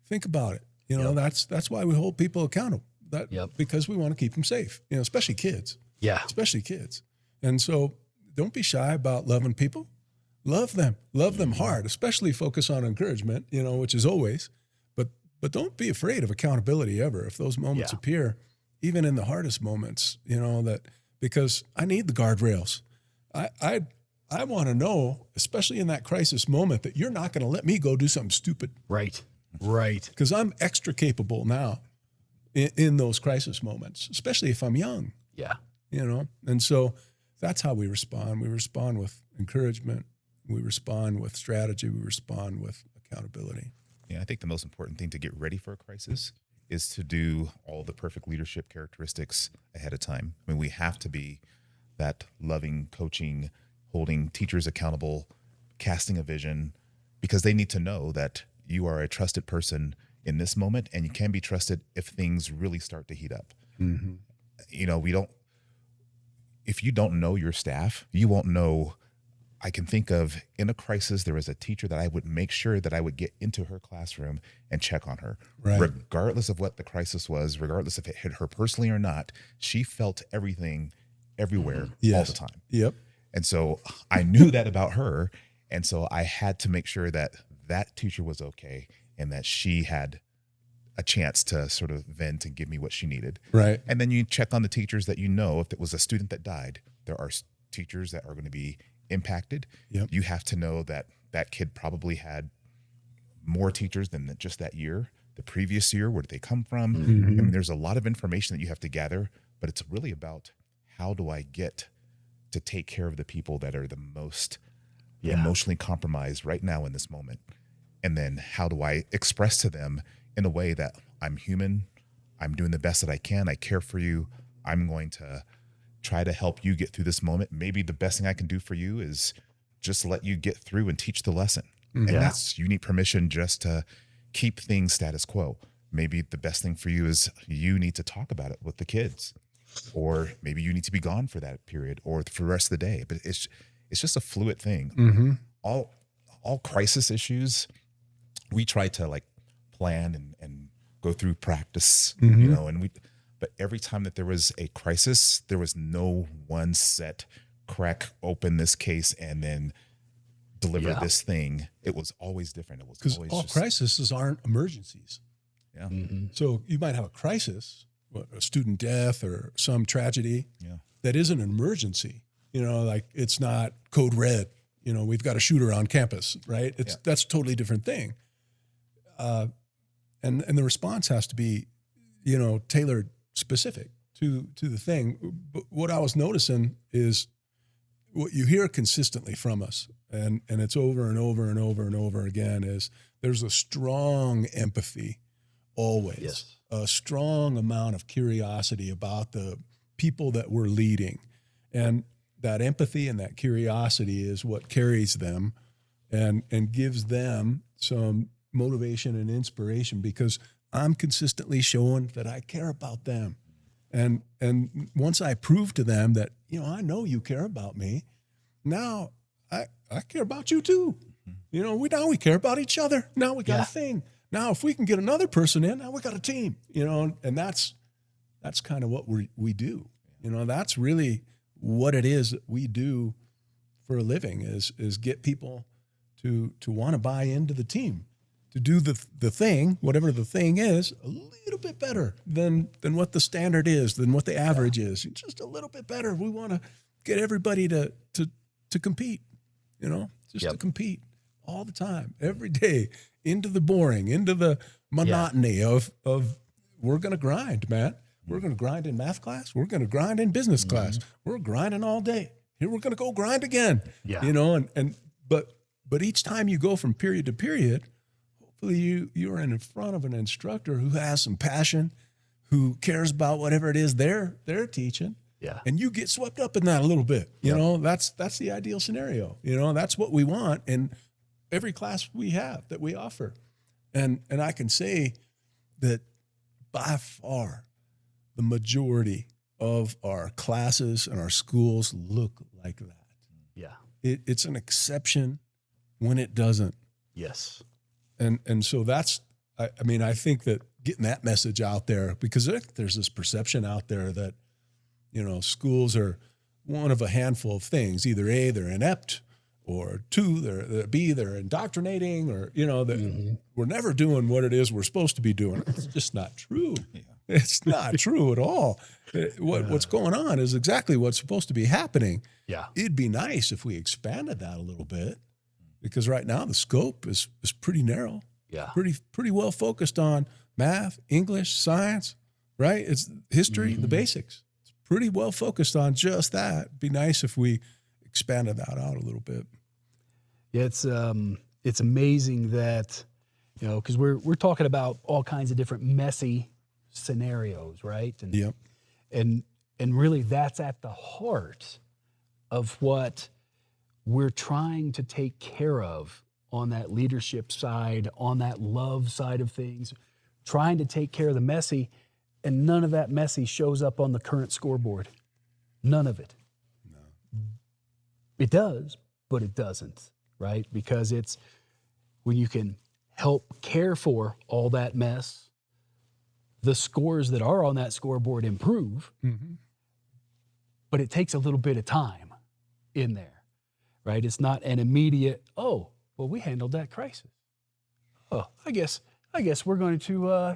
Think about it. You know, that's why we hold people accountable. Because we want to keep them safe. You know, especially kids. Yeah, especially kids. And so, don't be shy about loving people. Love them hard. Especially focus on encouragement. You know, which is always. But don't be afraid of accountability ever. If those moments appear, even in the hardest moments, you know, that because I need the guardrails. I want to know, especially in that crisis moment, that you're not going to let me go do something stupid. Right. Because I'm extra capable now in those crisis moments, especially if I'm young. Yeah. You know, and so that's how we respond. We respond with encouragement. We respond with strategy. We respond with accountability. Yeah, I think the most important thing to get ready for a crisis is to do all the perfect leadership characteristics ahead of time. I mean, we have to be that loving, coaching, holding teachers accountable, casting a vision, because they need to know that you are a trusted person in this moment, and you can be trusted if things really start to heat up. Mm-hmm. You know, if you don't know your staff, you won't know. I can think of, in a crisis, there was a teacher that I would make sure that I would get into her classroom and check on her. Right. Regardless of what the crisis was, regardless if it hit her personally or not, she felt everything everywhere all the time. Yep. And so I knew that about her. And so I had to make sure that that teacher was okay and that she had a chance to sort of vent and give me what she needed. Right. And then you check on the teachers that you know. If it was a student that died, there are teachers that are going to be impacted. Yep. You have to know that that kid probably had more teachers than just that year. The previous year, where did they come from? Mm-hmm. I mean, there's a lot of information that you have to gather, but it's really about how do I get to take care of the people that are the most emotionally compromised right now in this moment? And then how do I express to them in a way that I'm human, I'm doing the best that I can, I care for you, I'm going to try to help you get through this moment. Maybe the best thing I can do for you is just let you get through and teach the lesson. Mm-hmm. And that's, you need permission just to keep things status quo. Maybe the best thing for you is you need to talk about it with the kids, or maybe you need to be gone for that period or for the rest of the day. But it's just a fluid thing. Mm-hmm. All crisis issues, we try to like plan and go through practice, mm-hmm. you know, but every time that there was a crisis, there was no one set crack open this case and then deliver this thing. It was always different. It was because all crises aren't emergencies. Yeah. Mm-hmm. So you might have a crisis, a student death or some tragedy that isn't an emergency. You know, like it's not code red. You know, we've got a shooter on campus, right? That's a totally different thing. And the response has to be, you know, tailored specific to the thing. But what I was noticing is what you hear consistently from us, and it's over and over and over and over again, is there's a strong empathy always, a strong amount of curiosity about the people that we're leading. And that empathy and that curiosity is what carries them and gives them some motivation and inspiration, because I'm consistently showing that I care about them. And once I prove to them that, I know you care about me, now I care about you too. We care about each other. Now we got a thing. Now, if we can get another person in, now we got a team, and that's kind of what we do. That's really what it is that we do for a living is get people to want to buy into the team, to do the thing, whatever the thing is, a little bit better than what the standard is, than what the average is. Just a little bit better. We want to get everybody to compete, to compete all the time, every day, into the boring, into the monotony of we're going to grind, man. We're going to grind in math class. We're going to grind in business class. We're grinding all day. Here we're going to go grind again. Yeah. But each time you go from period to period, hopefully you're in front of an instructor who has some passion, who cares about whatever it is they're teaching. Yeah. And you get swept up in that a little bit. That's the ideal scenario. That's what we want in every class we have that we offer. And I can say that by far the majority of our classes and our schools look like that. Yeah. It's an exception when it doesn't. Yes. And so that's, I think that getting that message out there, because there's this perception out there that, schools are one of a handful of things. Either A, they're inept, or two, they're B, they're indoctrinating, or, we're never doing what it is we're supposed to be doing. It's just not true. Yeah. It's not true at all. What's going on is exactly what's supposed to be happening. Yeah. It'd be nice if we expanded that a little bit, because right now the scope is pretty narrow. Yeah. Pretty well focused on math, English, science, right? It's history, the basics. It's pretty well focused on just that. It'd be nice if we expanded that out a little bit. Yeah, it's amazing that, because we're talking about all kinds of different messy scenarios, right? And yep. And really that's at the heart of what we're trying to take care of on that leadership side, on that love side of things, trying to take care of the messy, and none of that messy shows up on the current scoreboard. None of it. No. It does, but it doesn't, right? Because it's when you can help care for all that mess, the scores that are on that scoreboard improve, but it takes a little bit of time in there, right? It's not an immediate, oh, well, we handled that crisis. Oh, I guess we're going to,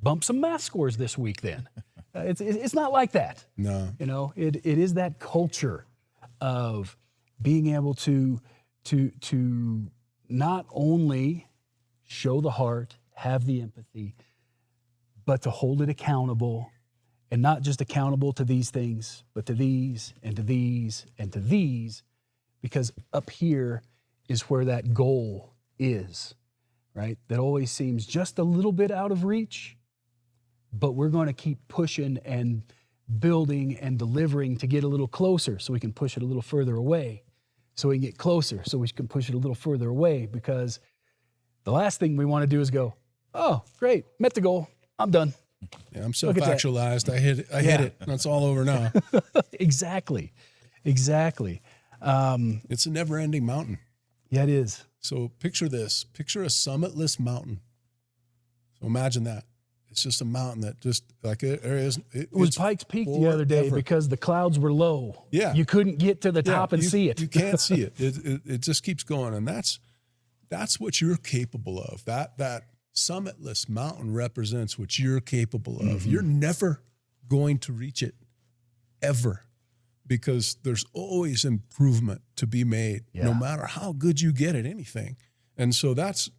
bump some math scores this week then. It's not like that. No. It is that culture of being able to not only show the heart, have the empathy, but to hold it accountable, and not just accountable to these things, but to these and to these and to these, because up here is where that goal is, right? That always seems just a little bit out of reach, but we're going to keep pushing and building and delivering to get a little closer so we can push it a little further away, so we can get closer so we can push it a little further away, because the last thing we want to do is go, oh, great, met the goal. I'm done. Yeah, I'm self-actualized. I hit it. That's all over now. Exactly. It's a never-ending mountain. Yeah, it is. So picture this. Picture a summitless mountain. So imagine that. It's just a mountain that just like it was Pikes Peak the other day because the clouds were low. Yeah. You couldn't get to the top and see it. You can't see it. It just keeps going. And that's what you're capable of. That summitless mountain represents what you're capable of. You're never going to reach it, ever, because there's always improvement to be made, no matter how good you get at anything. And so that's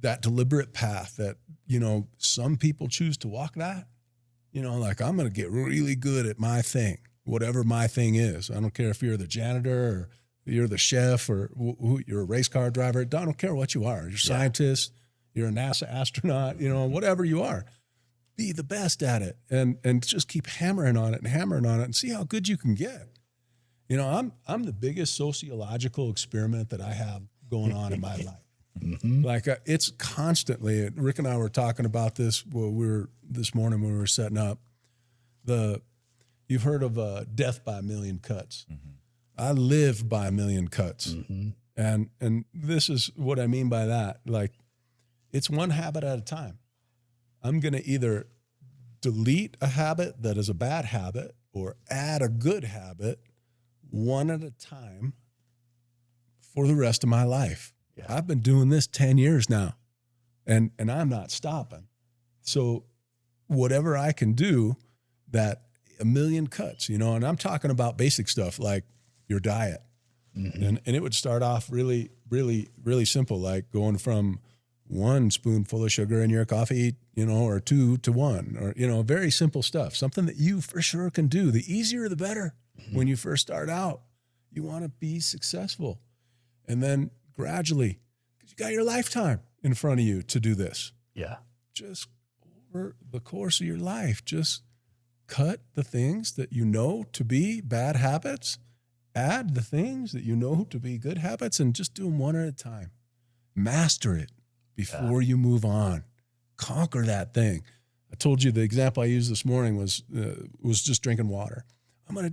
that deliberate path that, some people choose to walk that, like I'm going to get really good at my thing, whatever my thing is. I don't care if you're the janitor or you're the chef or you're a race car driver. I don't care what you are. You're a scientist, you're a NASA astronaut, whatever you are. be the best at it and just keep hammering on it and see how good you can get. You know, I'm the biggest sociological experiment that I have going on in my life. Mm-hmm. Like it's constantly, Rick and I were talking about this this morning when we were setting up. You've heard of death by a million cuts. Mm-hmm. I live by a million cuts. Mm-hmm. And this is what I mean by that. Like, it's one habit at a time. I'm going to either delete a habit that is a bad habit or add a good habit one at a time for the rest of my life. Yeah. I've been doing this 10 years now, and I'm not stopping. So whatever I can do, that a million cuts, you know, and I'm talking about basic stuff like your diet. Mm-hmm. And it would start off really, really, really simple, like going from 1 spoonful of sugar in your coffee, you know, or 2 to 1, or, you know, very simple stuff, something that you for sure can do. The easier, the better. Mm-hmm. When you first start out, you want to be successful. And then gradually, because you got your lifetime in front of you to do this. Yeah. Just over the course of your life, just cut the things that you know to be bad habits, add the things that you know to be good habits, and just do them one at a time. Master it before you move on. Conquer that thing. I told you the example I used this morning was just drinking water. I'm going to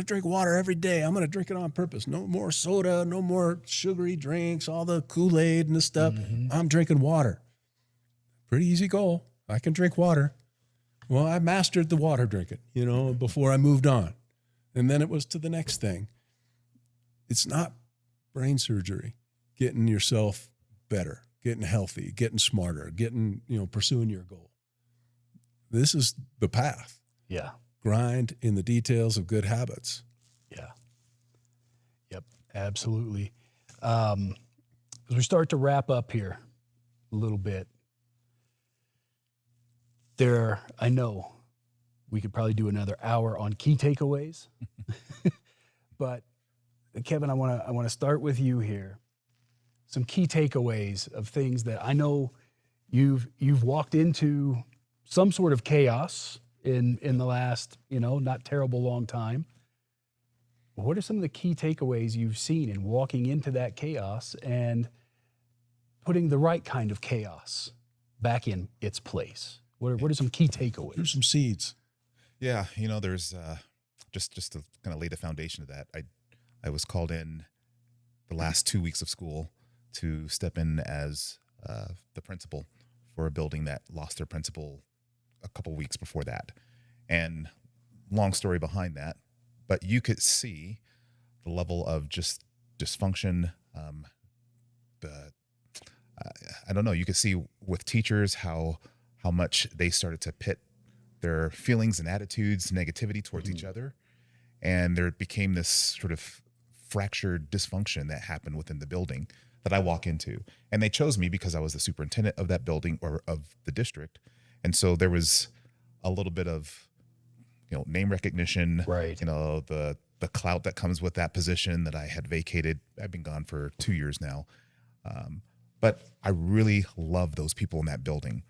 drink water every day. I'm going to drink it on purpose. No more soda, no more sugary drinks, all the Kool-Aid and the stuff. Mm-hmm. I'm drinking water. Pretty easy goal. I can drink water. Well, I mastered the water drinking, you know, before I moved on. And then it was to the next thing. It's not brain surgery, getting yourself better, getting healthy, getting smarter, pursuing your goal. This is the path. Yeah. Grind in the details of good habits. Yeah. Yep, absolutely. As we start to wrap up here a little bit, I know we could probably do another hour on key takeaways, but Kevin, I want to start with you here. Some key takeaways of things that I know you've walked into some sort of chaos in the last, not terrible long time. What are some of the key takeaways you've seen in walking into that chaos and putting the right kind of chaos back in its place? What are some key takeaways? Here's some seeds. Yeah, there's just to kind of lay the foundation of that. I was called in the last 2 weeks of school to step in as the principal for a building that lost their principal a couple weeks before that. And long story behind that, but you could see the level of just dysfunction. I don't know. You could see with teachers how much they started to pit their feelings and attitudes, negativity towards each other. And there became this sort of fractured dysfunction that happened within the building that I walk into. And they chose me because I was the superintendent of that building or of the district. And so there was a little bit of, name recognition, right? The clout that comes with that position that I had vacated. I've been gone for 2 years now. But I really love those people in that building.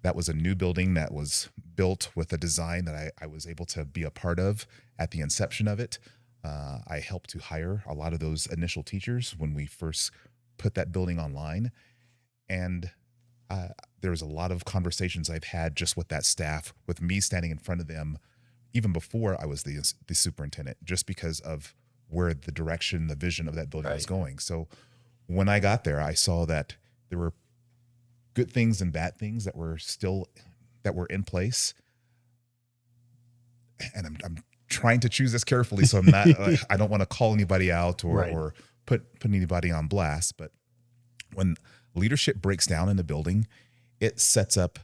That was a new building that was built with a design that I was able to be a part of at the inception of it. I helped to hire a lot of those initial teachers when we first put that building online. And there was a lot of conversations I've had just with that staff, with me standing in front of them, even before I was the superintendent, just because of where the direction, the vision of that building was going. So when I got there, I saw that there were good things and bad things that were in place. And I'm trying to choose this carefully. So I'm not, I don't want to call anybody out or put anybody on blast, but when leadership breaks down in the building, it sets up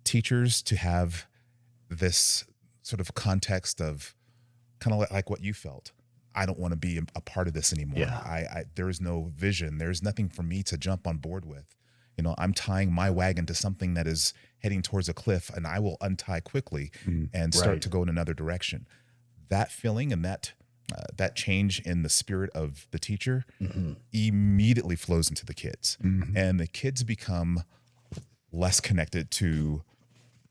teachers to have this sort of context of kind of like what you felt. I don't want to be a part of this anymore. Yeah. There is no vision. There's nothing for me to jump on board with. I'm tying my wagon to something that is heading towards a cliff, and I will untie quickly and start to go in another direction. That feeling and that change in the spirit of the teacher immediately flows into the kids, and the kids become less connected to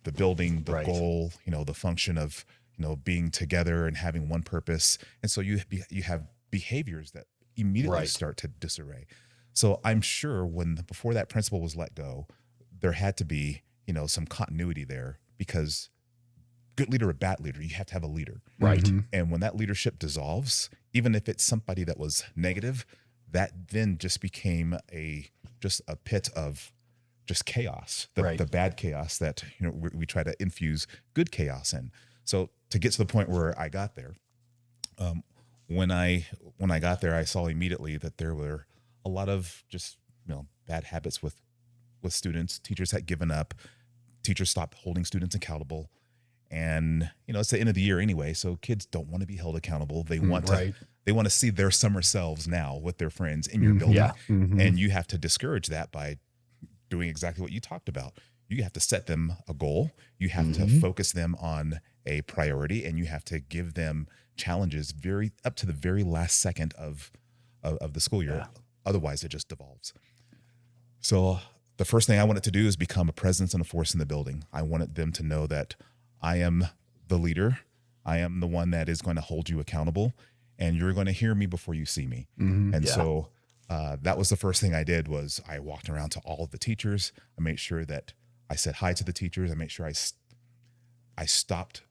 the building, the Right. goal, the function of, being together and having one purpose. And so you have behaviors that immediately Right. start to disarray. So I'm sure before that principle was let go, there had to be, some continuity there, because good leader or bad leader, you have to have a leader. Right. And when that leadership dissolves, even if it's somebody that was negative, that then just became just a pit of just chaos, Right. the bad chaos that, we try to infuse good chaos in. So to get to the point where I got there, when I got there, I saw immediately that there were a lot of just, bad habits with students. Teachers had given up. Teachers stopped holding students accountable. And, it's the end of the year anyway, so kids don't want to be held accountable. They want Right. they want to see their summer selves now with their friends in your building. Yeah. And you have to discourage that by doing exactly what you talked about. You have to set them a goal. You have to focus them on a priority, and you have to give them challenges up to the very last second of the school year. Yeah. Otherwise, it just devolves. So the first thing I wanted to do is become a presence and a force in the building. I wanted them to know that I am the leader. I am the one that is going to hold you accountable, and you're going to hear me before you see me. And so that was the first thing I did. Was I walked around to all of the teachers. I made sure that I said hi to the teachers. I made sure I stopped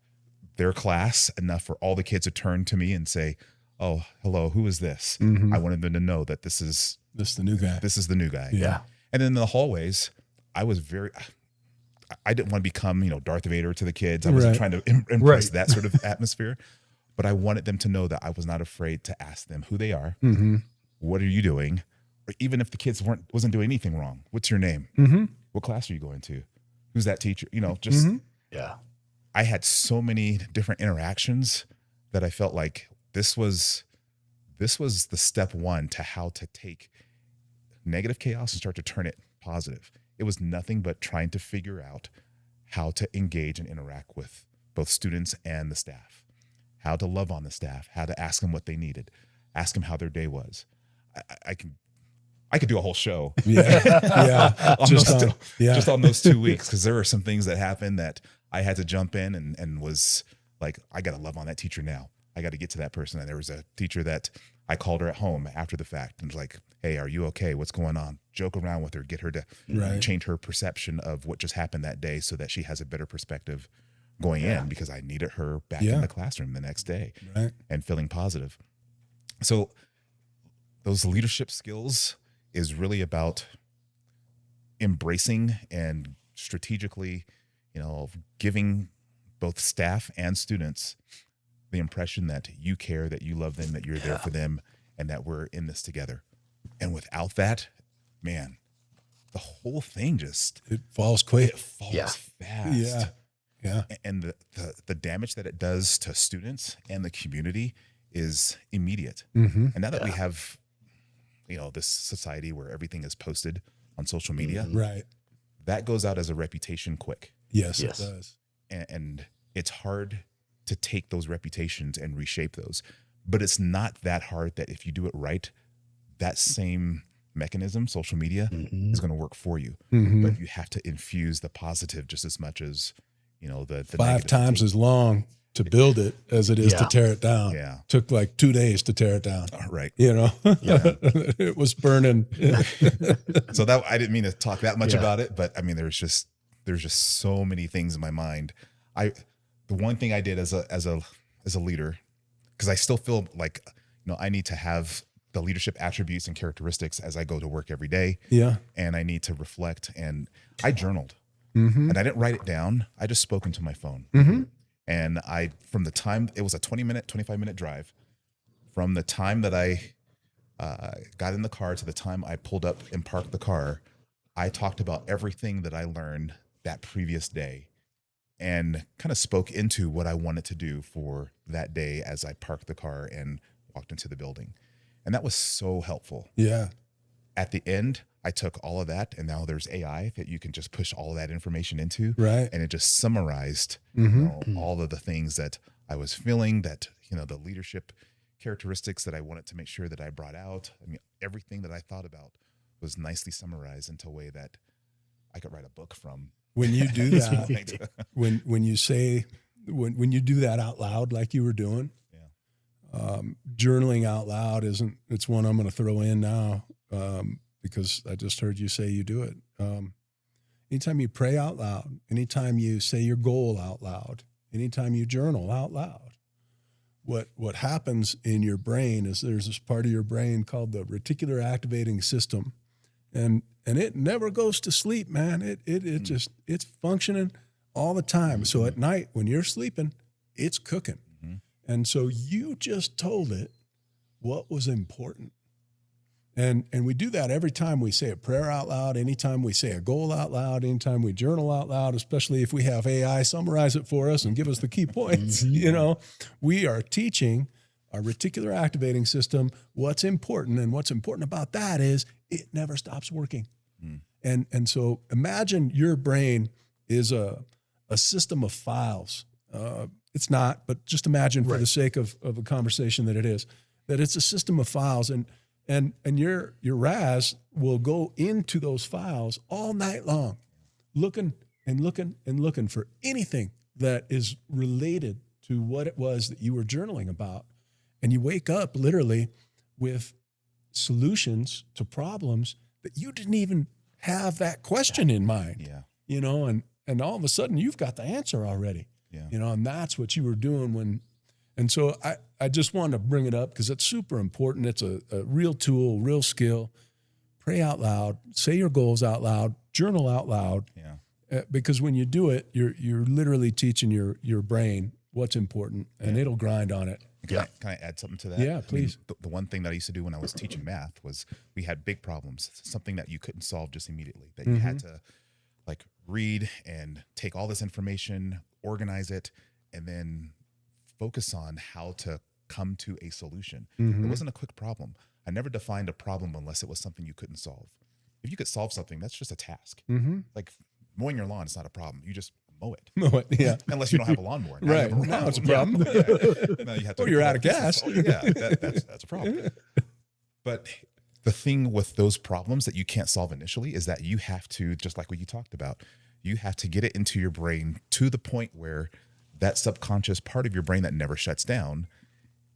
their class enough for all the kids to turn to me and say, "Oh, hello, who is this?" I wanted them to know that this is the new guy. This is the new guy. Yeah. And in the hallways, I didn't want to become, Darth Vader to the kids. I wasn't trying to impress Right. that sort of atmosphere, but I wanted them to know that I was not afraid to ask them who they are. What are you doing? Or even if the kids wasn't doing anything wrong, what's your name? What class are you going to? Who's that teacher? Just Yeah. I had so many different interactions that I felt like this was the step one to how to take negative chaos and start to turn it positive. It was nothing but trying to figure out how to engage and interact with both students and the staff, how to love on the staff, how to ask them what they needed, ask them how their day was. I could do a whole show Yeah. just on those 2 weeks, because there were some things that happened that I had to jump in and was like, I got to love on that teacher now. I got to get to that person. And there was a teacher that I called her at home after the fact and was like, "Hey, are you okay? What's going on?" Joke around with her, get her to change her perception of what just happened that day so that she has a better perspective going in, because I needed her back in the classroom the next day and feeling positive. So those leadership skills is really about embracing and strategically, giving both staff and students the impression that you care, that you love them, that you're there for them, and that we're in this together. And without that, man, the whole thing it falls quick. fast. Yeah. And the damage that it does to students and the community is immediate. And now that we have, this society where everything is posted on social media, that goes out as a reputation quick. Yes, it does. And it's hard to take those reputations and reshape those. But it's not that hard that if you do it right, that same mechanism, social media, is going to work for you. But you have to infuse the positive just as much as, the 5 times as long to build it as it is to tear it down. Yeah. Took like 2 days to tear it down. Right. It was burning. So that I didn't mean to talk that much about it, but I mean, there's just so many things in my mind. The one thing I did as a leader, because I still feel like, I need to have the leadership attributes and characteristics as I go to work every day. Yeah. And I need to reflect. And I journaled. And I didn't write it down. I just spoke into my phone. And from the time, it was a 25-minute drive. From the time that I got in the car to the time I pulled up and parked the car, I talked about everything that I learned that previous day and kind of spoke into what I wanted to do for that day as I parked the car and walked into the building. And that was so helpful. Yeah. At the end, I took all of that, and now there's AI that you can just push all of that information into. Right. And it just summarized all of the things that I was feeling, that, the leadership characteristics that I wanted to make sure that I brought out. I mean, everything that I thought about was nicely summarized into a way that I could write a book from when you do that, when you say, when you do that out loud, like you were doing, journaling out loud it's one I'm going to throw in now, because I just heard you say you do it. Anytime you pray out loud, anytime you say your goal out loud, anytime you journal out loud, what happens in your brain is there's this part of your brain called the reticular activating system, and it never goes to sleep, man. It just, it's functioning all the time. So at night when you're sleeping, it's cooking. And so you just told it what was important. And we do that every time we say a prayer out loud, anytime we say a goal out loud, anytime we journal out loud, especially if we have AI summarize it for us and give us the key points. We are teaching our reticular activating system what's important. And what's important about that is it never stops working. And so imagine your brain is a system of files. It's not, but just imagine for the sake of a conversation that it is, that it's a system of files. And your RAS will go into those files all night long, looking for anything that is related to what it was that you were journaling about. And you wake up literally with solutions to problems that you didn't even have that question in mind. And all of a sudden you've got the answer already. And that's what you were doing and so I just wanted to bring it up because it's super important. It's a real tool, real skill. Pray out loud, say your goals out loud, journal out loud. Because when you do it, you're literally teaching your brain what's important, and it'll grind on it. Can I add something to that? Yeah, please. I mean, the one thing that I used to do when I was teaching math was we had big problems, something that you couldn't solve just immediately, that you had to like read and take all this information, organize it, and then focus on how to come to a solution. It wasn't a quick problem. I never defined a problem unless it was something you couldn't solve. If you could solve something, that's just a task. Like mowing your lawn is not a problem. You just mow it. Unless you don't have a lawnmower. Right. Now it's a problem. Now you have to you're out of gas. That's a problem. But the thing with those problems that you can't solve initially is that you have to, just like what you talked about, you have to get it into your brain to the point where that subconscious part of your brain that never shuts down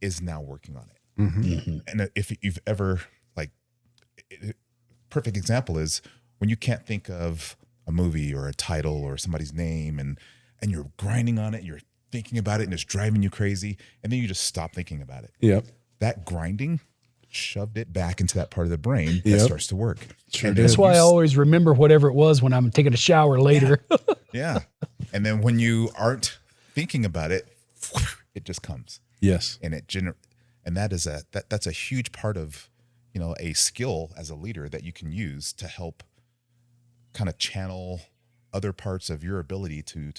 is now working on it. And if you've ever, perfect example is when you can't think of a movie or a title or somebody's name and you're grinding on it, you're thinking about it and it's driving you crazy, and then you just stop thinking about it. That grinding shoved it back into that part of the brain that starts to work. That's why I always remember whatever it was when I'm taking a shower later. And then when you aren't thinking about it, it just comes. And that's a huge part of, a skill as a leader that you can use to help kind of channel other parts of your ability to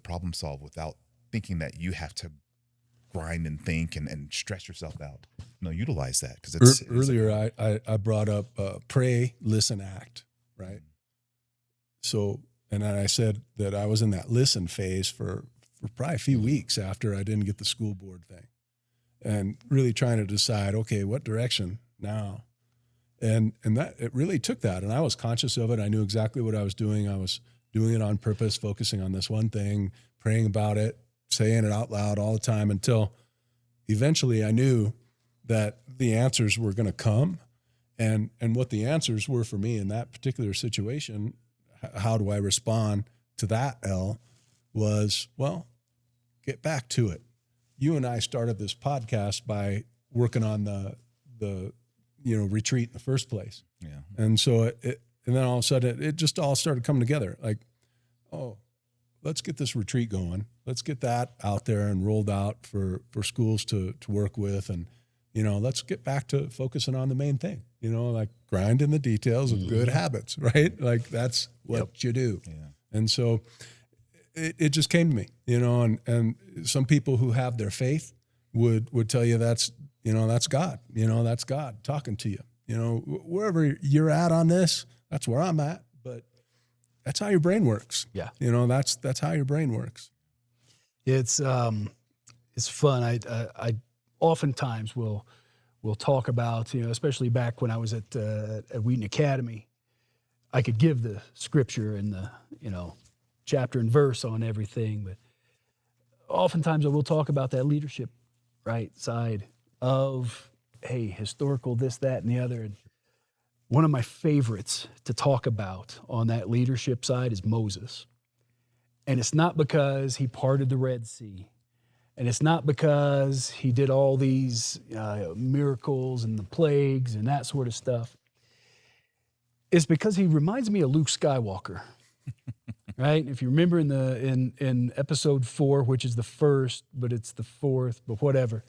problem solve without thinking that you have to grind and think and stress yourself out. Utilize that because it's earlier. I brought up pray, listen, act. Right. So, and then I said that I was in that listen phase for probably a few weeks after I didn't get the school board thing, and really trying to decide, okay, what direction now? And that it really took that, and I was conscious of it. I knew exactly what I was doing. I was doing it on purpose, focusing on this one thing, praying about it, saying it out loud all the time until eventually I knew that the answers were going to come, and what the answers were for me in that particular situation. How do I respond to that, L? Was, well, get back to it. You and I started this podcast by working on the retreat in the first place. And so and then all of a sudden it just all started coming together. Like, oh, let's get this retreat going. Let's get that out there and rolled out for schools to work with. And, let's get back to focusing on the main thing, like grind in the details of good habits, right? Like that's what you do. And so it just came to me, and some people who have their faith would tell you that's God, that's God talking to you, wherever you're at on this, that's where I'm at, but that's how your brain works. That's how your brain works. It's fun. I oftentimes will talk about, especially back when I was at Wheaton Academy, I could give the scripture and the, chapter and verse on everything, but oftentimes I will talk about that leadership, right, side of, hey, historical this, that, and the other. And one of my favorites to talk about on that leadership side is Moses. And it's not because he parted the Red Sea. And it's not because he did all these miracles and the plagues and that sort of stuff. It's because he reminds me of Luke Skywalker, right? If you remember in episode 4, which is the first, but it's the fourth, but whatever.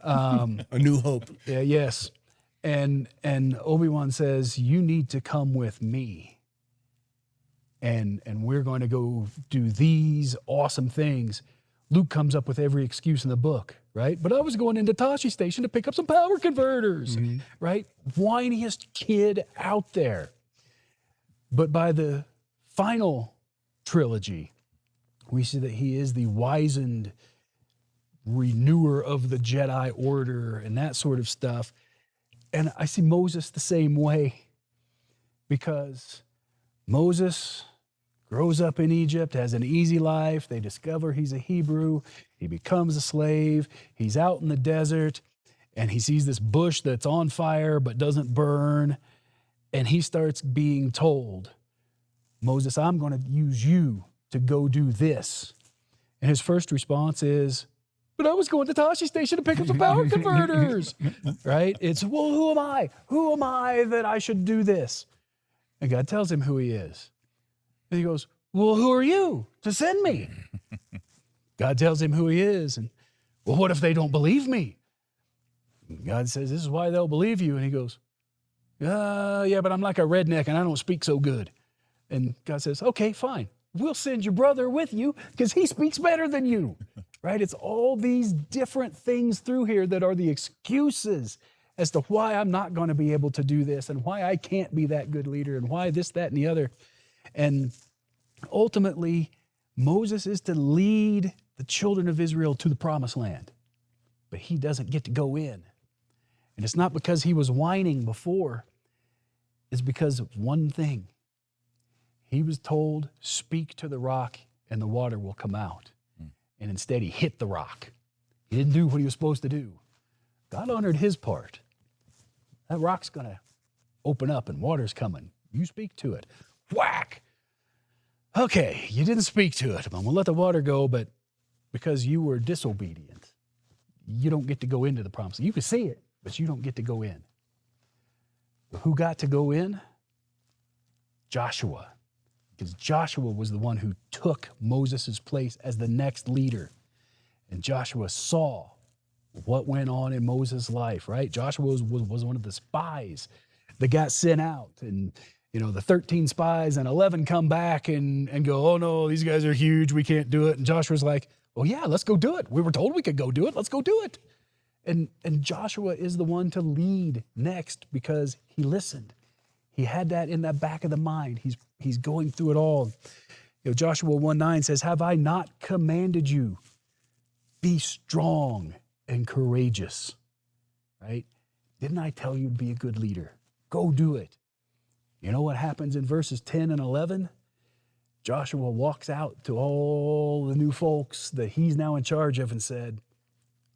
A New Hope. Yeah, yes. And Obi-Wan says, you need to come with me. And we're going to go do these awesome things. Luke comes up with every excuse in the book, right? But I was going into Tashi Station to pick up some power converters, right? Whiniest kid out there. But by the final trilogy, we see that he is the wizened renewer of the Jedi Order and that sort of stuff. And I see Moses the same way, because Moses grows up in Egypt, has an easy life. They discover he's a Hebrew. He becomes a slave. He's out in the desert, and he sees this bush that's on fire but doesn't burn. And he starts being told, Moses, I'm going to use you to go do this. And his first response is, but I was going to Tashi Station to pick up some power converters, right? It's, well, who am I? Who am I that I should do this? And God tells him who he is. And he goes, well, who are you to send me? God tells him who he is. And, well, what if they don't believe me? And God says, this is why they'll believe you. And he goes, yeah, but I'm like a redneck and I don't speak so good. And God says, okay, fine. We'll send your brother with you because he speaks better than you, right? It's all these different things through here that are the excuses as to why I'm not going to be able to do this and why I can't be that good leader and why this, that, and the other. And ultimately, Moses is to lead the children of Israel to the promised land, but he doesn't get to go in. And it's not because he was whining before. It's because of one thing. He was told, speak to the rock and the water will come out. And instead he hit the rock. He didn't do what he was supposed to do. God honored his part. That rock's going to open up and water's coming. You speak to it. Whack! Okay, you didn't speak to it. I'm going to let the water go, but because you were disobedient, you don't get to go into the promise. You can see it, but you don't get to go in. But who got to go in? Joshua. Because Joshua was the one who took Moses' place as the next leader. And Joshua saw what went on in Moses' life, right? Joshua was one of the spies that got sent out. And, the 13 spies and 11 come back and go, oh no, these guys are huge, we can't do it. And Joshua's like, well, yeah, let's go do it. We were told we could go do it. Let's go do it. And Joshua is the one to lead next because he listened. He had that in the back of the mind. He's going through it all. Joshua 1:9 says, have I not commanded you? Be strong and courageous, right? Didn't I tell you to be a good leader? Go do it. You know what happens in verses 10 and 11? Joshua walks out to all the new folks that he's now in charge of and said,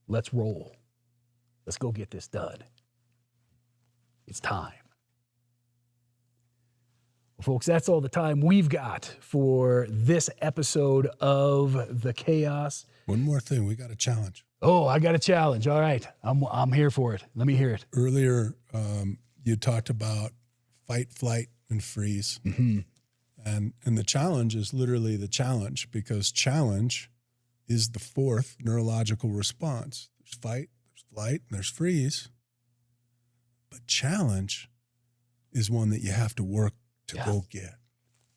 let's roll. Let's go get this done. It's time. Well, folks, that's all the time we've got for this episode of The Chaos. One more thing, we got a challenge. Oh, I got a challenge. All right, I'm here for it. Let me hear it. Earlier, you talked about fight, flight, and freeze. Mm-hmm. And the challenge is literally the challenge, because challenge is the fourth neurological response. There's fight, there's flight, and there's freeze. But challenge is one that you have to work to go get.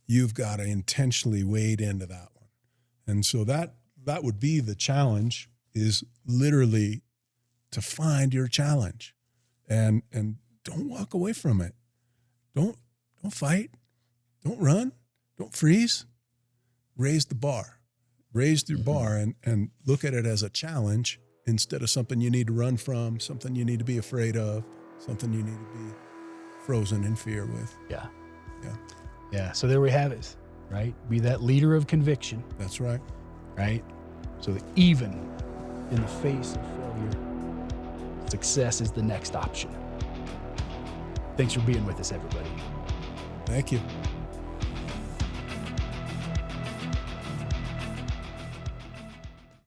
You've got to intentionally wade into that one. And so that would be the challenge, is literally to find your challenge and don't walk away from it. Don't fight. Don't run. Don't freeze. Raise the bar. Raise your bar and look at it as a challenge instead of something you need to run from, something you need to be afraid of, something you need to be frozen in fear with. Yeah. Yeah. So there we have it, right? Be that leader of conviction, That's right. right? So that even in the face of failure, success is the next option. Thanks for being with us, everybody. Thank you.